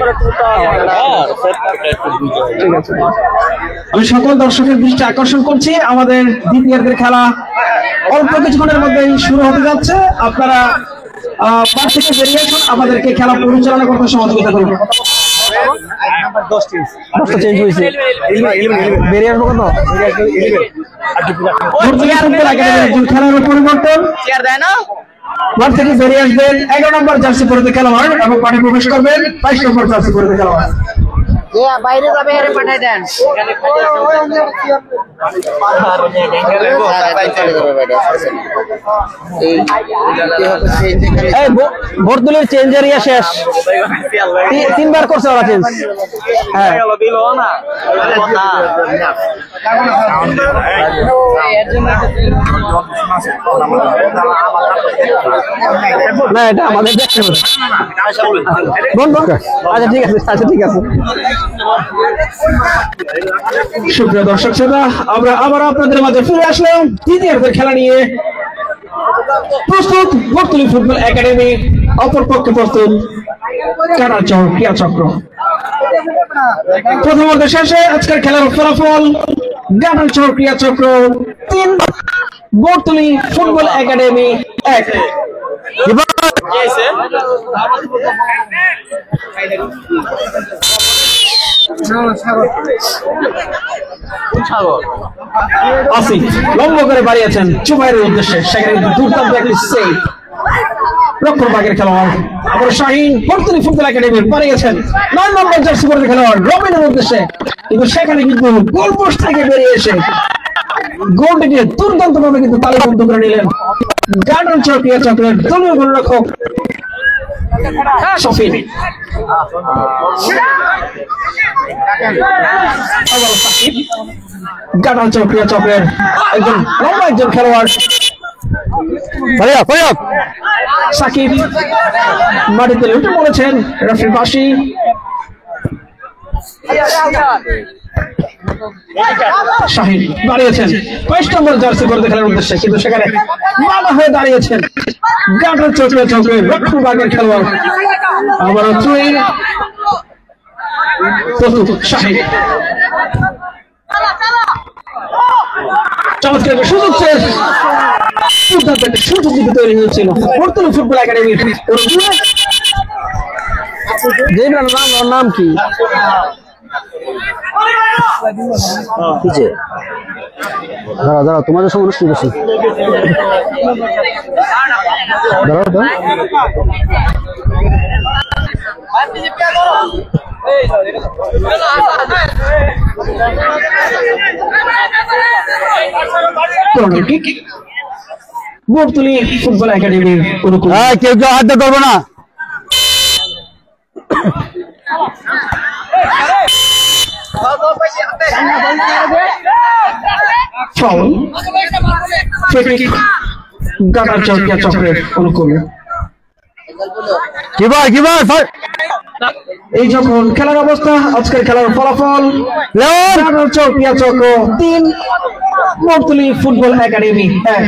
আমি সকল দর্শকের দৃষ্টি আকর্ষণ করছি, আমাদের দ্বিতীয়ার্ধের খেলা অল্প কিছুক্ষণের মধ্যেই শুরু হতে যাচ্ছে। আপনারা মাঠ থেকে বেরিয়ে আসুন, আমাদেরকে খেলা পরিচালনা করতে সহযোগিতা করুন। 10টা চেঞ্জ হয়েছে, বেরিয়ে আসবো কত খেলার পরিবর্তন মাঠ থেকে বেরিয়ে আসবেন 11 নম্বর জার্সি পরিতে খেলোয়াড় এবং মাঠে প্রবেশ করবেন 22 নম্বর জার্সি পরিতে খেলোয়াড়। বাইরে যাবে, এর পাঠাই দেন। ভোরদুলের চেঞ্জ এরিয়া শেষ, 3বার করছে ওরা চেঞ্জ। হ্যাঁ না, এটা আমাদের দেখতে হবে। আচ্ছা ঠিক আছে, আচ্ছা ঠিক আছে। সুপ্রিয় দর্শক শ্রোতা, আমরা আবার আপনাদের মাঝে ফিরে আসলাম দ্বিতীয়ার্ধের খেলা নিয়ে। প্রস্তুত বর্তলী ফুটবল একাডেমি, অপরপক্ষে প্রস্তুত কানারচর ক্রীড়া চক্র। প্রথমার্ধ শেষে আজকের খেলার ফলাফল কানারচর ক্রীড়া চক্র 3, বর্তলী ফুটবল একাডেমি 1। আসিফ লম্ব করে বাড়িয়েছেন চুবাইরের উদ্দেশ্যে, সেখানে দুর্দান্ত একটি সেভ। রক্ষণভাগের খেলোয়াড় আবার শাহিন বর্তলী ফুটবল একাডেমির বাড়িয়েছেন 9 নম্বর জার্সি পরে খেলোয়াড় রবিনের উদ্দেশ্যে, কিন্তু সেখানে কিন্তু গোল পোস্ট থেকে বেরিয়ে এসে গোলটিকে দুর্দান্ত ভাবে কিন্তু তালিকাবদ্ধ করে নিলেন কানারচর ক্রীড়া চক্রের দলীয় গোলরক্ষক শফিন। কানারচর ক্রীড়া চক্রের একজন লম্বা একজন খেলোয়াড় সাকিব মাটিতে লুটে পড়েছেন রেফারির পাশে। শাহিন দাঁড়িয়েছেন 22 নম্বর জার্সি পরে খেলার উদ্দেশ্যে, কিন্তু সেখানে বাধা হয়ে দাঁড়িয়েছেন কানারচর ক্রীড়া চক্রের রক্ষণভাগের খেলোয়াড় আবারও থ্রোইন প্রস্তুত শাহিন। চমৎকার সুযোগ সুযোগ দিতে তৈরি হয়েছিল বর্তমান ফুটবল একাডেমির নাম কি দাঁড়াও দাঁড়াও, তোমাদের সঙ্গে অনুষ্ঠান বেশি দাঁড়াও তো। বোরতলি ফুটবল একাডেমির অনুকূল কেউ কেউ হাত দিয়ে ধরবো না। ফাউল ফ্রি কিক গাটার চৌকিয়া চক্রের অনুকূল। কি ভাই এই যখন খেলার অবস্থা, আজকের খেলার ফলাফল গাটার চৌকিয়া চক্র 3, বোরতলি ফুটবল একাডেমি 1।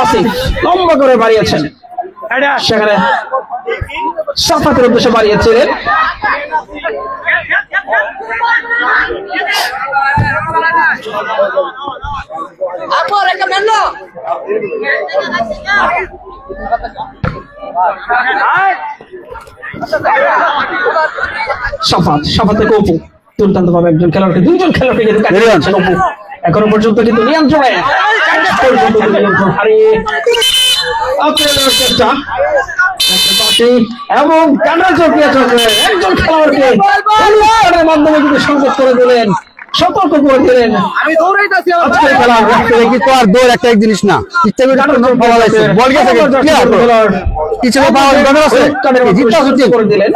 আসিফ লম্বা করে বাড়িয়েছেন, সেখানে সাফাতের উদ্দেশ্যে বাড়িয়েছিলেন। সাফাত থেকে অপু দুর্দান্ত ভাবে একজন খেলোয়াড়কে, দুইজন খেলোয়াড়কে কিন্তু কাটিয়ে দিচ্ছেন অপু। এখনো পর্যন্ত কিন্তু নিয়ন্ত্রণে হারিয়ে চেষ্টা এবং কাটা চকিয়া চক্রে একজন খেলোয়াড়কে মাধ্যমে কিন্তু সংযোগ করে দিলেন, সতর্ক করে দিলেন। আজকের খেলা কি তো আর দৌড় একটা এক জিনিস না, করে দিলেন।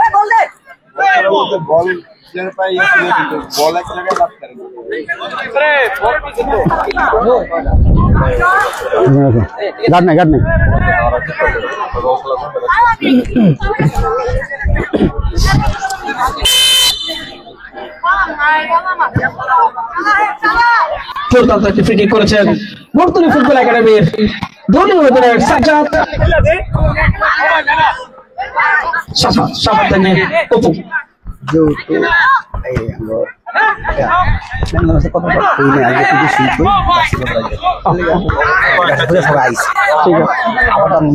গাড় নাই দুর্দান্ত একটি ফ্রি কিক করেছেন বোরতলি ফুটবল একাডেমির দলীয় অধিনায়ক সাজ্জাদ। সাফাত নিয়ে অপু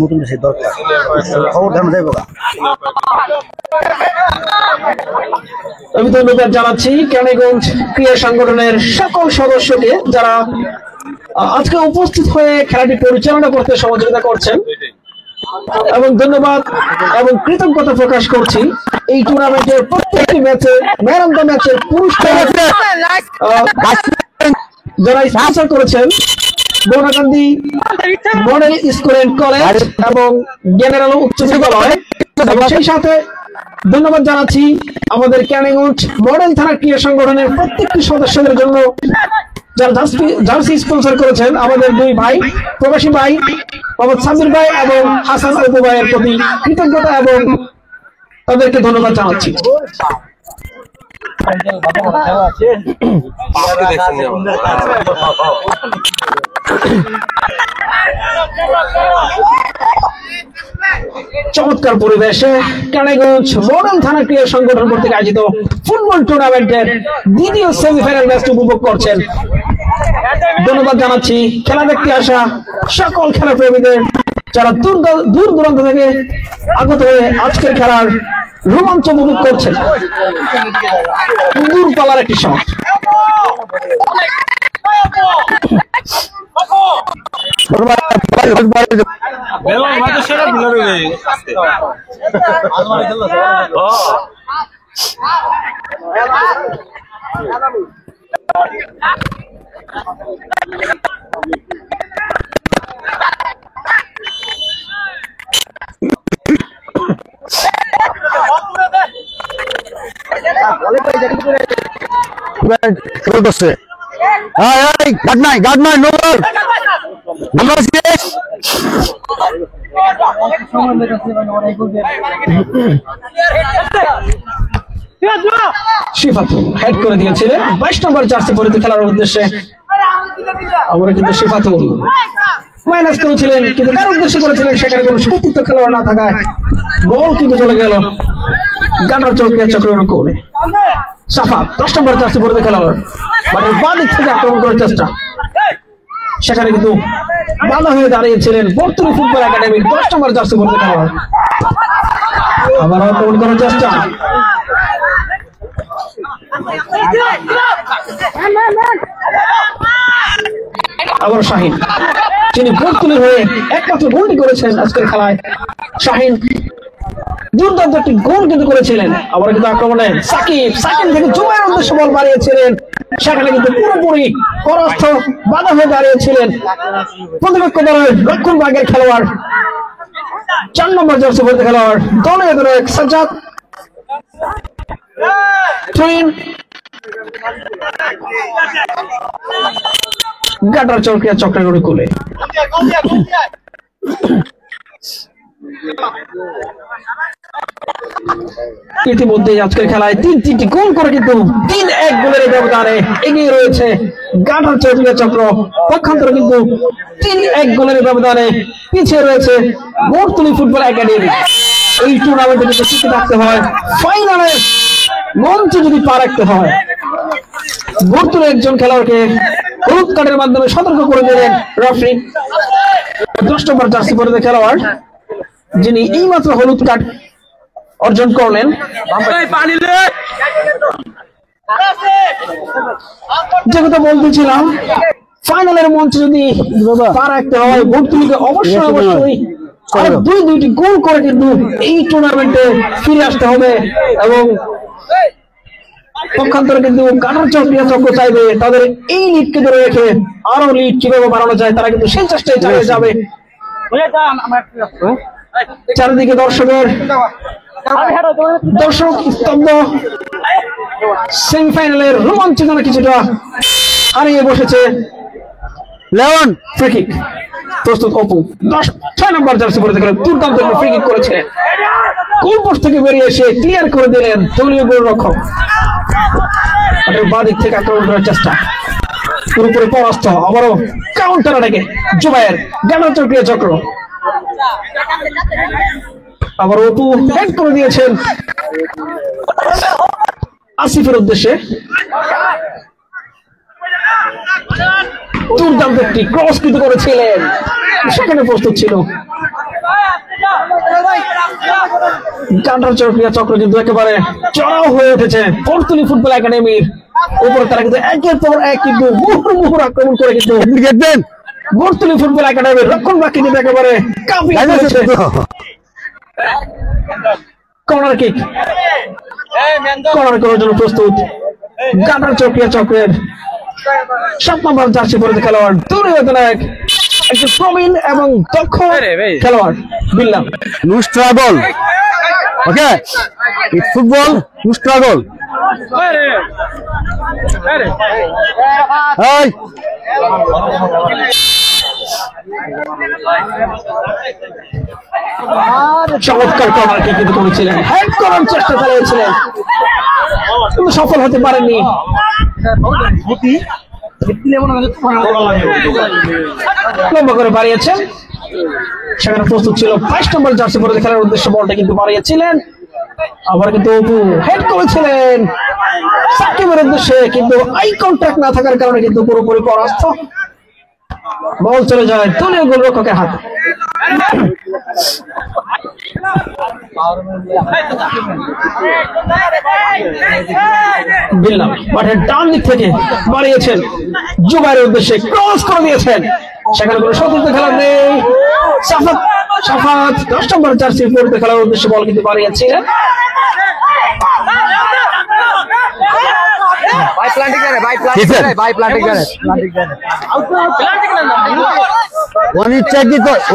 নতুন দরকার খবর দেবো। আমি ধন্যবাদ জানাচ্ছি কেরানীগঞ্জ ক্রীড়া সংগঠনের সকল সদস্যকে যারা আজকে উপস্থিত হয়ে খেলাটি পরিচালনা করতে সহযোগিতা করছেন, এবং ধন্যবাদ এবং কৃতজ্ঞতা প্রকাশ করছি এই টুর্নামেন্টের প্রত্যেকটি ম্যাচে ম্যান অফ দ্য ম্যাচের পুরস্কার যারা স্পন্সর করেছেন বনকান্দি মডেল স্কুল এন্ড কলেজ এবং জেনারেল উচ্চ বিদ্যালয়। এবং সেই সাথে ধন্যবাদ জানাচ্ছি আমাদের কেরানীগঞ্জ মডেল থানা ক্রীড়া সংগঠনের প্রত্যেকটি সদস্যদের জন্য যারা জার্সি স্পন্সর করেছেন, আমাদের দুই ভাই প্রবাসী ভাই মোহাম্মদ সাবির ভাই এবং হাসান অপু ভাইয়ের প্রতি কৃতজ্ঞতা এবং তাদেরকে ধন্যবাদ জানাচ্ছি। চমৎকার পরিবেশে কেরানীগঞ্জ মডেল থানা ক্রীড়া সংগঠন কর্তৃক আয়োজিত ফুটবল টুর্নামেন্টের দ্বিতীয় সেমিফাইনাল ম্যাচটি উপভোগ করছেন। ধন্যবাদ জানাচ্ছি খেলা দেখতে আসা সকল খেলা প্রেমীদের যারা দূর দূরান্ত থেকে আগত হয়ে আজকের খেলার রোমাঞ্চ উপভোগ করছেন। দূরপাল্লার একটি শট, গার্ড নাই নোভার নাম্বার 6 শিফাতুল হেড করে দিয়েছিলেন 22 নম্বর জার্সি পরিহিত খেলার উদ্দেশ্যে। আমরা কিন্তু শিফাতুল মাইনাস করেছিলেন, কিন্তু তার উদ্দেশ্যে করেছিলেন, সেখানে কোনো সতীর্থ খেলোয়াড় না থাকায় গোল কিন্তু চলে গেল গাটার চৌকিয়া চক্রের অনুকূলে। সাফাত 10 নম্বর জার্সি পরিহিত খেলোয়াড় মাঠের বাঁ দিক থেকে আক্রমণ করার চেষ্টা, সেখানে কিন্তু বাধা হয়ে দাঁড়িয়েছিলেন বোরতলি ফুটবল একাডেমির 10 নম্বর জার্সি পরিহিত খেলোয়াড়। আবার আক্রমণ করার চেষ্টা, আবার শাহিন, যিনি বর্তলি হয়ে একমাত্র গোলটি করেছেন আজকের খেলায়। শাহিন দুর্দান্ত একটি গোল কিন্তু করেছিলেন। আবার কিন্তু আক্রমণে সাকিব থেকে জুবাইরের উদ্দেশ্যে বল বাড়িয়েছিলেন, সেখানে কিন্তু পুরোপুরি পরাস্ত বাধা হয়ে দাঁড়িয়েছিলেন প্রতিপক্ষ দলের রক্ষণ ভাগের খেলোয়াড় 4 নম্বর জার্সি পরিহিত খেলোয়াড় দলের অধিনায়ক সাজ্জাদ। গাটার চক্রিয়া চক্রের কোলে ইতিমধ্যে আজকের খেলায় 3টি গোল করে কিন্তু 3-1 গোলের ব্যবধানে এগিয়ে রয়েছে গাটার চক্রিয়া চক্র। পক্ষান্তরে কিন্তু 3-1 গোলের ব্যবধানে পিছিয়ে রয়েছে বর্তলি ফুটবল একাডেমি। এই টুর্নামেন্টে কিন্তু টিকে থাকতে হয়, ফাইনালে মঞ্চে যদি পা রাখতে হয়। বর্তমানে একজন খেলোয়াড়কে হলুদ কার্ডের মাধ্যমে সতর্ক করে দিলেন রেফারি। 10 নম্বর জার্সি পরিহিত খেলোয়াড় যিনি এইমাত্র হলুদ কার্ড অর্জন করলেন। যে কথা বলতেছিলাম, ফাইনালের মঞ্চে যদি পা রাখতে হয় বর্তমানে অবশ্যই আর 2টি গোল করে কিন্তু এই টুর্নামেন্টে ফিরে আসতে হবে। এবং পক্ষান্তরে কিন্তু গাটার চক্রিয়া চক্র চাইবে তাদের এই লিডকে ধরে রেখে আরো লিড কিভাবে বাড়ানো যায়, তারা কিন্তু সেই চেষ্টায় চালিয়ে যাবে। চারিদিকে দর্শক স্তব্ধ। সেমিফাইনালের রোমাঞ্চ যেন কিছুটা হারিয়ে বসেছে। লেওন ফ্রি কিক প্রস্তুত অপু 6 নম্বর জার্সি পরিহিত করে দুর্দান্ত ফ্রি কিক করেছিলেন। গোল পোস্ট থেকে বেরিয়ে এসে ক্লিয়ার করে দিলেন দলীয় গোলরক্ষক। বাদিক থেকে আক্রমণ করার চেষ্টা পুরোপুরি পরাস্ত। আবারও কাউন্টার আটাকে জুবাইর, গাটার চক্রিয়া চক্র। আবার অপু হেড করে দিয়েছেন আসিফের উদ্দেশ্যে। দুর্দান্ত একটি ক্রস কিন্তু করেছিলেন, সেখানে প্রস্তুত ছিল গাটার চক্রিয়া চক্র। কিন্তু একেবারে চড়াও হয়ে উঠেছে বর্তলি ফুটবল একাডেমির উপরে। তারা কিন্তু একের পর এক কিন্তু মুহুর্মুহুর আক্রমণ করে কিন্তু বর্তলি ফুটবল একাডেমির রক্ষণ বাকি কিন্তু একেবারে কাঁপিয়ে দিয়েছে। কর্নার কিক, কর্নার করার জন্য প্রস্তুত গাটার চক্রিয়া চক্রের 7 নম্বর জার্সি পরিহিত খেলোয়াড় দলীয় অধিনায়ক একজন প্রবীণ এবং দক্ষ খেলোয়াড় Billal. No struggle, okay it's football, no struggle. এই চমৎকার কর্নার কিক কিন্তু করেছিলেন, হেড করার চেষ্টা চালিয়েছিলেন কিন্তু সফল হতে পারেননি। লম্বা করে বাড়িয়েছেন, সেখানে প্রস্তুত ছিল 22 নম্বর জার্সি পরিহিত খেলার উদ্দেশ্যে বলটা কিন্তু বাড়িয়েছিলেন। আবার কিন্তু অপু হেড করেছিলেন সাকিবের উদ্দেশ্যে, কিন্তু আই কন্ট্যাক্ট না থাকার কারণে কিন্তু পুরোপুরি পরাস্ত। বল চলে যায় দলীয় গোলরক্ষকের হাতে। বিল্লাল মাঠের ডান দিক থেকে বাড়িয়েছেন জুবাইরের উদ্দেশ্যে, ক্রস করে দিয়েছেন, সেখানে কোনো সতীর্থ খেলা নেই। সাফাত 10 নম্বর জার্সি পরিহিত খেলার উদ্দেশ্যে বল কিন্তু বাড়িয়েছিলেন।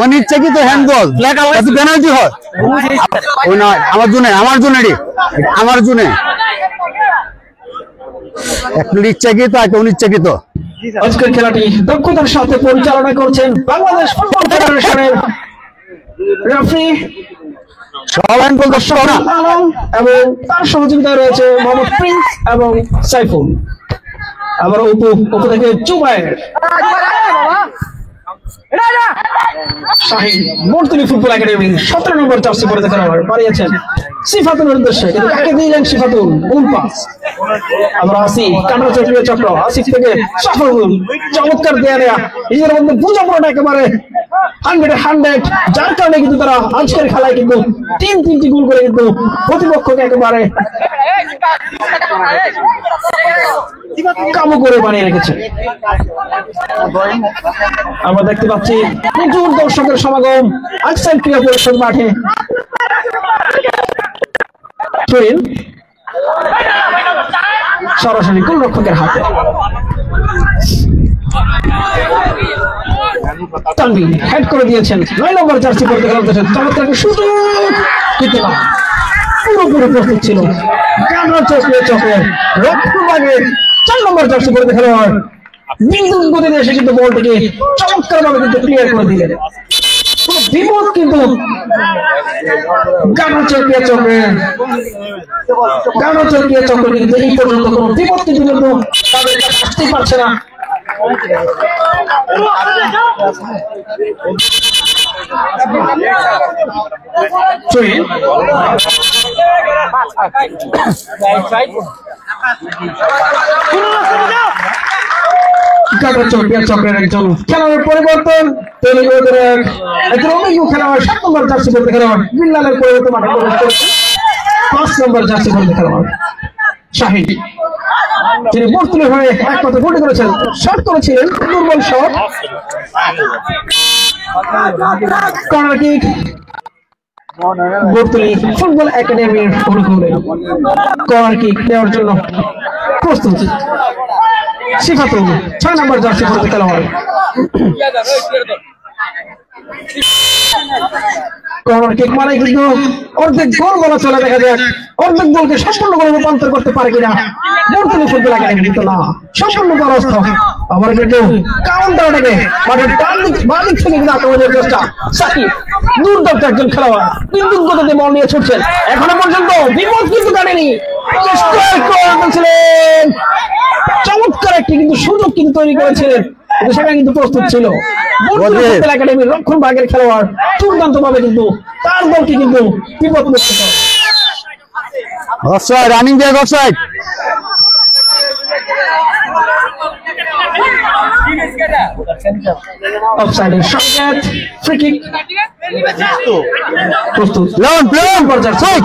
অনিচ্ছাকৃত হ্যান্ডবল, পেনাল্টি হয়। ওই নয়, আমার জন্য একটু ইচ্ছাকৃত আর অনিচ্ছাকৃত। আজকের খেলাটি দক্ষতার সাথে পরিচালনা করছেন বাংলাদেশ ফুটবল ফেডারেশনের রেফারি আলম এবং তার সহযোগিতায় রয়েছে মোহাম্মদ প্রিন্স এবং সাইফুল। আবার উপর থেকে জুবাইর, শাহিন বর্তলি ফুটবল একাডেমি 17 নম্বর জার্সি পরিহিত খেলোয়াড় বাড়িয়েছেন সিফাতুলের উদ্দেশ্যে, কিন্তু কাকে দিলেন সিফাতুল, ভুল পাস। আবার আসিফ, গাটার চক্রিয়া চক্র, আসিফ থেকে সফল চমৎকার দেয়া নেয়া, নিজের মধ্যে বোঝাপড়াটা একেবারে 100 যার কারণে কিন্তু তারা আজকের খেলায় কিন্তু 3টি গোল করে কিন্তু প্রতিপক্ষকে একেবারে কাবু করে বানিয়ে রেখেছে। আমরা দেখতে পাচ্ছি প্রচুর দর্শকের সমাগম আজকের ক্রীড়া পরিষদ মাঠে। সরাসরি গোলরক্ষকের হাতে তানভীর হেড করে দিয়েছেন। 9 নম্বর জার্সি পরে খেলতেছেন, চমৎকার সুযোগ কিন্তু না, পুরোপুরি প্রস্তুত ছিল চোখে রক্ষণভাগে 4 নম্বর জার্সি পরে খেলোয়াড় বিদ্যুৎ গতিতে এসে কিন্তু বলটিকে চমৎকার ভাবে কিন্তু ক্লিয়ার করে দিলেন। বিপদ কিন্তু গানচকিয়া চক্র কিন্তু এই পর্যন্ত কোনো বিপদ কিন্তু তাদের আসতেই পারছে না। চক্রের একজন খেলোয়াড়ের পরিবর্তন, একজন অভিজ্ঞ খেলোয়াড় 7 নম্বর জার্সি পরতে খেলোয়াড় বিল্লালের পরিবর্তন মাঠে প্রবেশ করেছেন 5 নম্বর জার্সি পরতে খেলোয়াড় শাহিদ, তিনি বর্তমানে হয়ে একমাত্র গোল করেছেন। শট করেছিলেন দুর্বল শট, কর্নার কিক বর্তমানে ফুটবল একাডেমির অনুকূলে কর্নার কিক নেওয়ার জন্য প্রস্তুত সিফাতুল 6 নম্বর জার্সি পরতে খেলোয়াড়। কর্নার কিক মানে কিন্তু অর্ধেক গোল বলা চলে, দেখা যাক অর্ধেক গোলকে সম্পূর্ণ গোলে রূপান্তর করতে পারে কিনা বর্তমানে ফুটবল একাডেমি, কিন্তু না সম্পূর্ণ পরাস্ত। আবার কিন্তু কাউন্টারটাকে মাঠের ডান দিক বাঁ দিক থেকে কিন্তু আক্রমণের চেষ্টা সাকিব, দুর্দান্ত একজন খেলোয়াড় বিদ্যুৎ গতিতে বল নিয়ে ছুটছেন, এখনো পর্যন্ত বিপদ কিন্তু কাটেনি, চমৎকার একটি কিন্তু সুযোগ কিন্তু তৈরি করেছিলেন, কিন্তু সেটা কিন্তু প্রস্তুত ছিল একাডেমির রক্ষণ ভাগের খেলোয়াড় দুর্দান্ত ভাবে কিন্তু তার দলকে কিন্তু বিপদমুক্ত করে। Offside, running back offside. অফসাইডের সংকেত, ফ্রি কিক প্রস্তুত।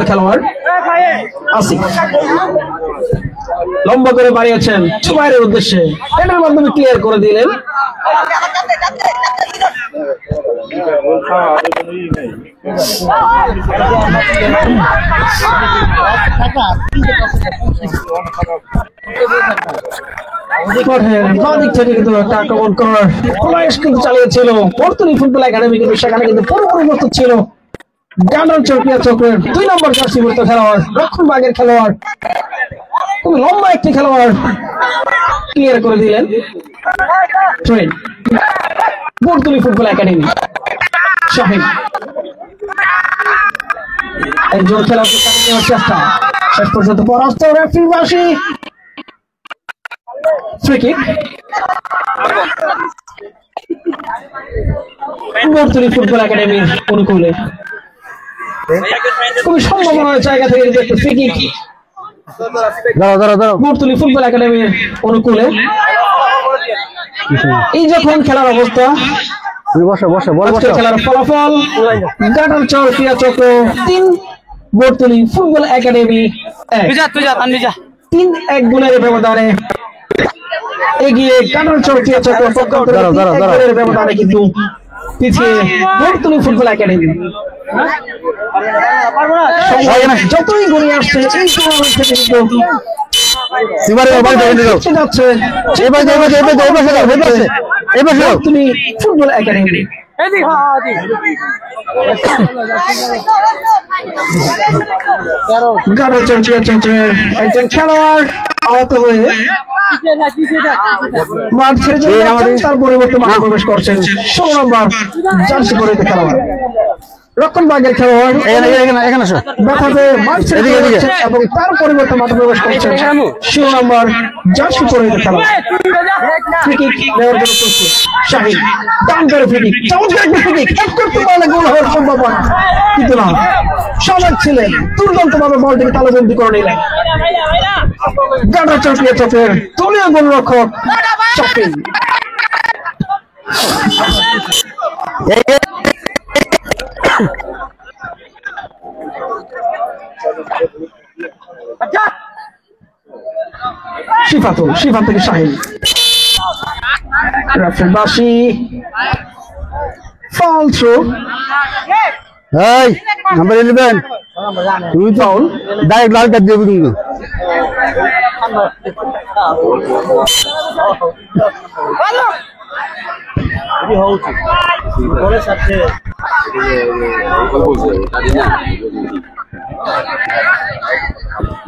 খেলোয়াড় আসিফ লম্বা করে বাড়িয়েছেন জুবাইরের উদ্দেশ্যে, এটার মাধ্যমে ক্লিয়ার করে দিলেন। চালিয়েছিল বর্তমানে ফুটবল একাডেমি, কিন্তু সেখানে কিন্তু পুরোপুরি প্রস্তুত ছিল গানচকিয়া চক্রের 2 নম্বর জার্সি পরতে খেলোয়াড় রক্ষণ ভাগের খেলোয়াড়, খুব লম্বা একটি খেলোয়াড় ক্লিয়ার করে দিলেন। বর্তমানে ফুটবল একাডেমি শাহিদ একজন খেলোয়াড়কে কাটিয়ে নেওয়ার চেষ্টা, শেষ পর্যন্ত পরাস্ত রেফারি। ফ্রি কিক বর্তমানে ফুটবল একাডেমির অনুকূলে, খুবই সম্ভাবনার জায়গা থেকে একটা ফ্রি কিক বর্তমানে ফুটবল একাডেমির অনুকূলে। এই যখন খেলার অবস্থা, খেলার ফলাফল গানচকিয়া চক্র 3, বর্তমানে ফুটবল একাডেমি 3-1 গোলের ব্যবধানে এগিয়ে গানচকিয়া চক্র গোলের ব্যবধানে কিন্তু পিছিয়ে বর্তমানে ফুটবল একাডেমি। যতই গড়িয়ে আসছে এই টুর্নামেন্ট থেকে কিন্তু ফুটবল একাডেমি একজন খেলোয়াড় আহত হয়ে মাঠ ছেড়ে তার পরিবর্তে মাঠে প্রবেশ করছেন 16 নম্বর জার্সি পরে খেলোয়াড় রক্ষণ ভাগের খেলোয়াড় ব্যথাতে মাঠ ছেড়ে এবং তার পরিবর্তে মাঠে প্রবেশ করছেন 16 নম্বর জার্সি পরে খেলোয়াড়। ফ্রি কিক নেওয়ার জন্য প্রস্তুত শাহিদ, ডান করে ফ্রি কিক, চমৎকার ফ্রি কিক, হেড করতে পারলে গোল হওয়ার সম্ভাবনা, কিন্তু না সজাগ ছিলেন, দুর্দান্ত ভাবে বলটিকে তালুবন্দি করে নিলেন গানচকিয়া চক্রের দলীয় গোলরক্ষক শফিক। শিফাত থেকে শাহিন রাফেল বাসি ফাউল থ্রো এই নাম্বার 11 তুমি ফাউল ডাইরেক্ট লাল কার্ড দেবে কিন্তু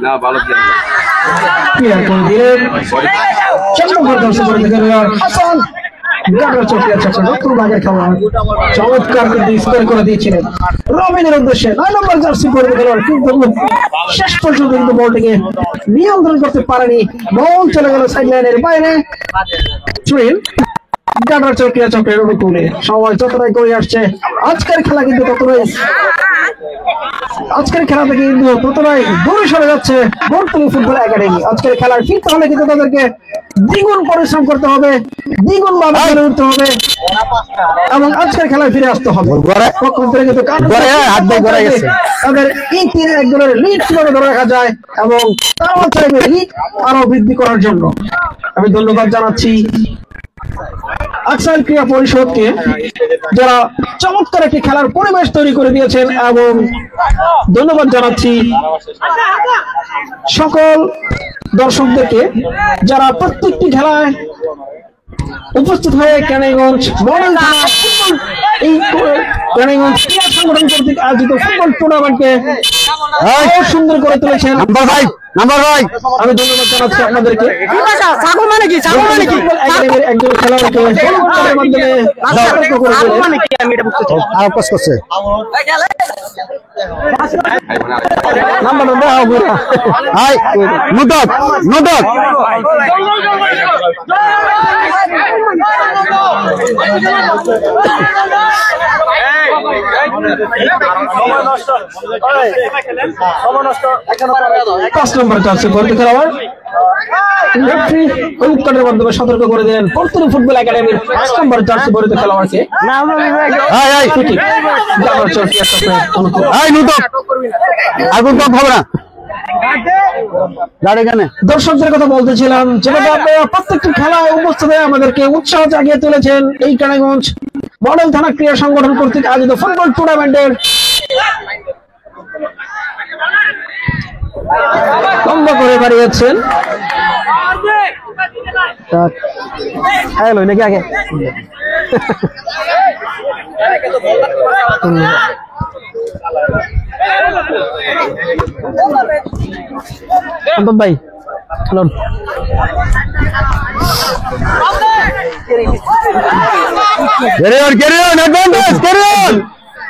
না ভালো ক্লিয়ার করে দিলেন চমৎকার দর্শক করে দেখেন হাসান গাটার চোখে আছে নতুন বাগের খেলোয়াড় চমৎকার কিন্তু স্কোর করে দিয়েছিলেন রবিনের উদ্দেশ্যে 9 নম্বর জার্সি পরে খেলোয়াড় কিন্তু শেষ পর্যন্ত কিন্তু বলটিকে নিয়ন্ত্রণ করতে পারেনি বল চলে গেল সাইড লাইনের বাইরে ট্রেন গাটার চোখে চক্রের অনুকূলে সবাই যতটাই করে আসছে আজকের খেলা কিন্তু ততটাই কিন্তু ততটাই দূরে সরে যাচ্ছে বর্তমানে ফুটবল একাডেমি আজকের খেলার ফিরতে হলে কিন্তু তাদেরকে দ্বিগুণ পরিশ্রম করতে হবে দ্বিগুণ ভাবে খেলে উঠতে হবে এবং আজকের খেলায় ফিরে আসতে হবে তাদের এই 3-1 গোলের লিড কিভাবে ধরে রাখা যায় এবং তার মাধ্যমে লিড আরো বৃদ্ধি করার জন্য আমি ধন্যবাদ জানাচ্ছি আকসান ক্রীড়া পরিষদকে যারা চমৎকার একটি খেলার পরিবেশ তৈরি করে দিয়েছেন এবং ধন্যবাদ জানাচ্ছি সকল দর্শকদেরকে যারা প্রত্যেকটি খেলায় উপস্থিত হয়ে কেরানীগঞ্জ মডেল থানা এই কেরানীগঞ্জ ক্রীড়া সংগঠন কর্তৃক আয়োজিত ফুটবল টুর্নামেন্টকে সুন্দর করে তুলেছেন নাম্বার ভাই আমি ধন্যবাদ জানাচ্ছি আপনাদেরকে একজন খেলোয়াড়কে মাধ্যমে করছে পাঁচ নম্বর চার্জে করতে খেলোয়াড় মাধ্যমে সতর্ক করে দিলেন বর্তমানে ফুটবল একাডেমির 5 নম্বর জার্সি পরিহিত খেলোয়াড়কে দর্শকদের কথা বলতেছিলাম যেভাবে আপনারা প্রত্যেকটি খেলায় উপস্থিত হয়ে আমাদেরকে উৎসাহ জাগিয়ে তুলেছেন এই কেরানীগঞ্জ মডেল থানা ক্রীড়া সংগঠন কর্তৃক আয়োজিত ফুটবল টুর্নামেন্টের লম্বা করে বাড়িয়েছেন নাকি আগে ভাই হ্যালো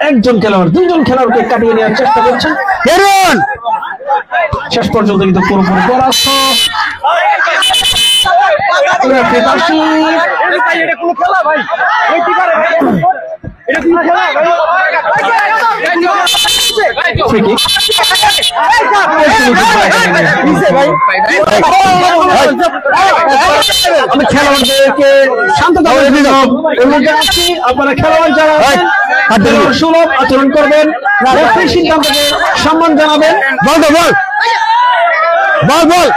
একজন খেলোয়াড় দুইজন খেলোয়াড়কে কাটিয়ে নেওয়ার চেষ্টা করছেন শেষ পর্যন্ত কিন্তু পুরোপুরি পরাস্ত আমি খেলোয়াড়দেরকে শান্ত আপনারা খেলোয়াড় যারা সুলভ আচরণ করবেন সিদ্ধান্তকে সম্মান জানাবেন বল বল বল বল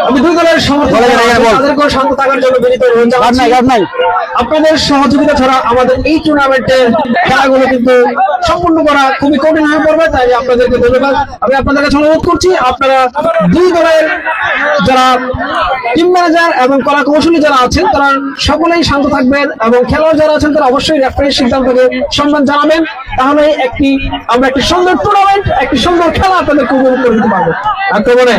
আমি দুই দলের সমর্থক শান্ত থাকার জন্য বিনীত আপনাদের সহযোগিতা ছাড়া আমাদের এই টুর্নামেন্টের খেলাগুলো কিন্তু সম্পূর্ণ করা খুবই কঠিন হয়ে পড়বে তাই আপনাদেরকে ধন্যবাদ আমি আপনাদের কাছে অনুরোধ করছি আপনারা দুই দলের যারা টিম ম্যানেজার এবং কলা কৌশলী যারা আছেন তারা সকলেই শান্ত থাকবেন এবং খেলোয়াড় যারা আছেন তারা অবশ্যই রেফারির সিদ্ধান্তকে সম্মান জানাবেন তাহলে আমরা একটি সুন্দর টুর্নামেন্ট একটি সুন্দর খেলা আপনাদেরকে উপভোগ করে দিতে পারবো আক্রমণে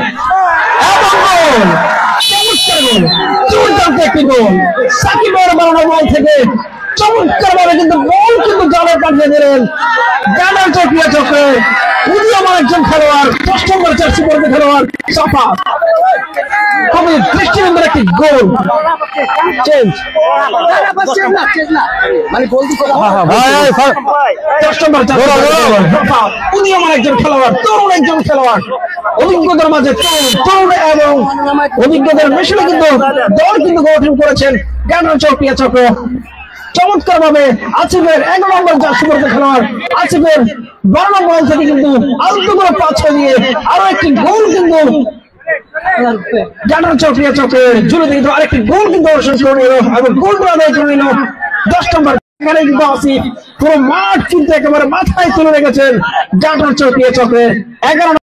একটি গোল সাকিবের বানানো বল থেকে চমৎকার ভাবে কিন্তু বল কিন্তু জালে পাঠিয়ে দিলেন গানার চক্রিয়া চক্রে উদীয়মান একজন খেলোয়াড় 10 নম্বর জার্সি পরে খেলোয়াড় সাফা খুবই দৃষ্টিনন্দন একটি গোল। চেঞ্জ উদীয়মান একজন খেলোয়াড়, তরুণ একজন খেলোয়াড়, অভিজ্ঞতার মাঝে তরুণ এবং অভিজ্ঞতার মিশ্রণে কিন্তু দল কিন্তু গঠন করেছেন জ্ঞান চৌকিয়া চক্র। চমৎকার ভাবে আসিফের 11 নম্বর জার্সিবদ্ধ খেলোয়াড় আসিফের 12 নম্বর বল থেকে কিন্তু আলতো করে পাঁচ দিয়ে আরো একটি গোল কিন্তু জানার চৌকিয়া চক্রের জুড়ে কিন্তু আরেকটি গোল কিন্তু অর্জন করে নিল এবং গোলটা আদায় করে নিল 10 নম্বর। এখানে কিন্তু আসিফ পুরো মাঠ কিন্তু একেবারে মাথায় তুলে রেখেছেন জানার চৌকিয়া চক্রের 11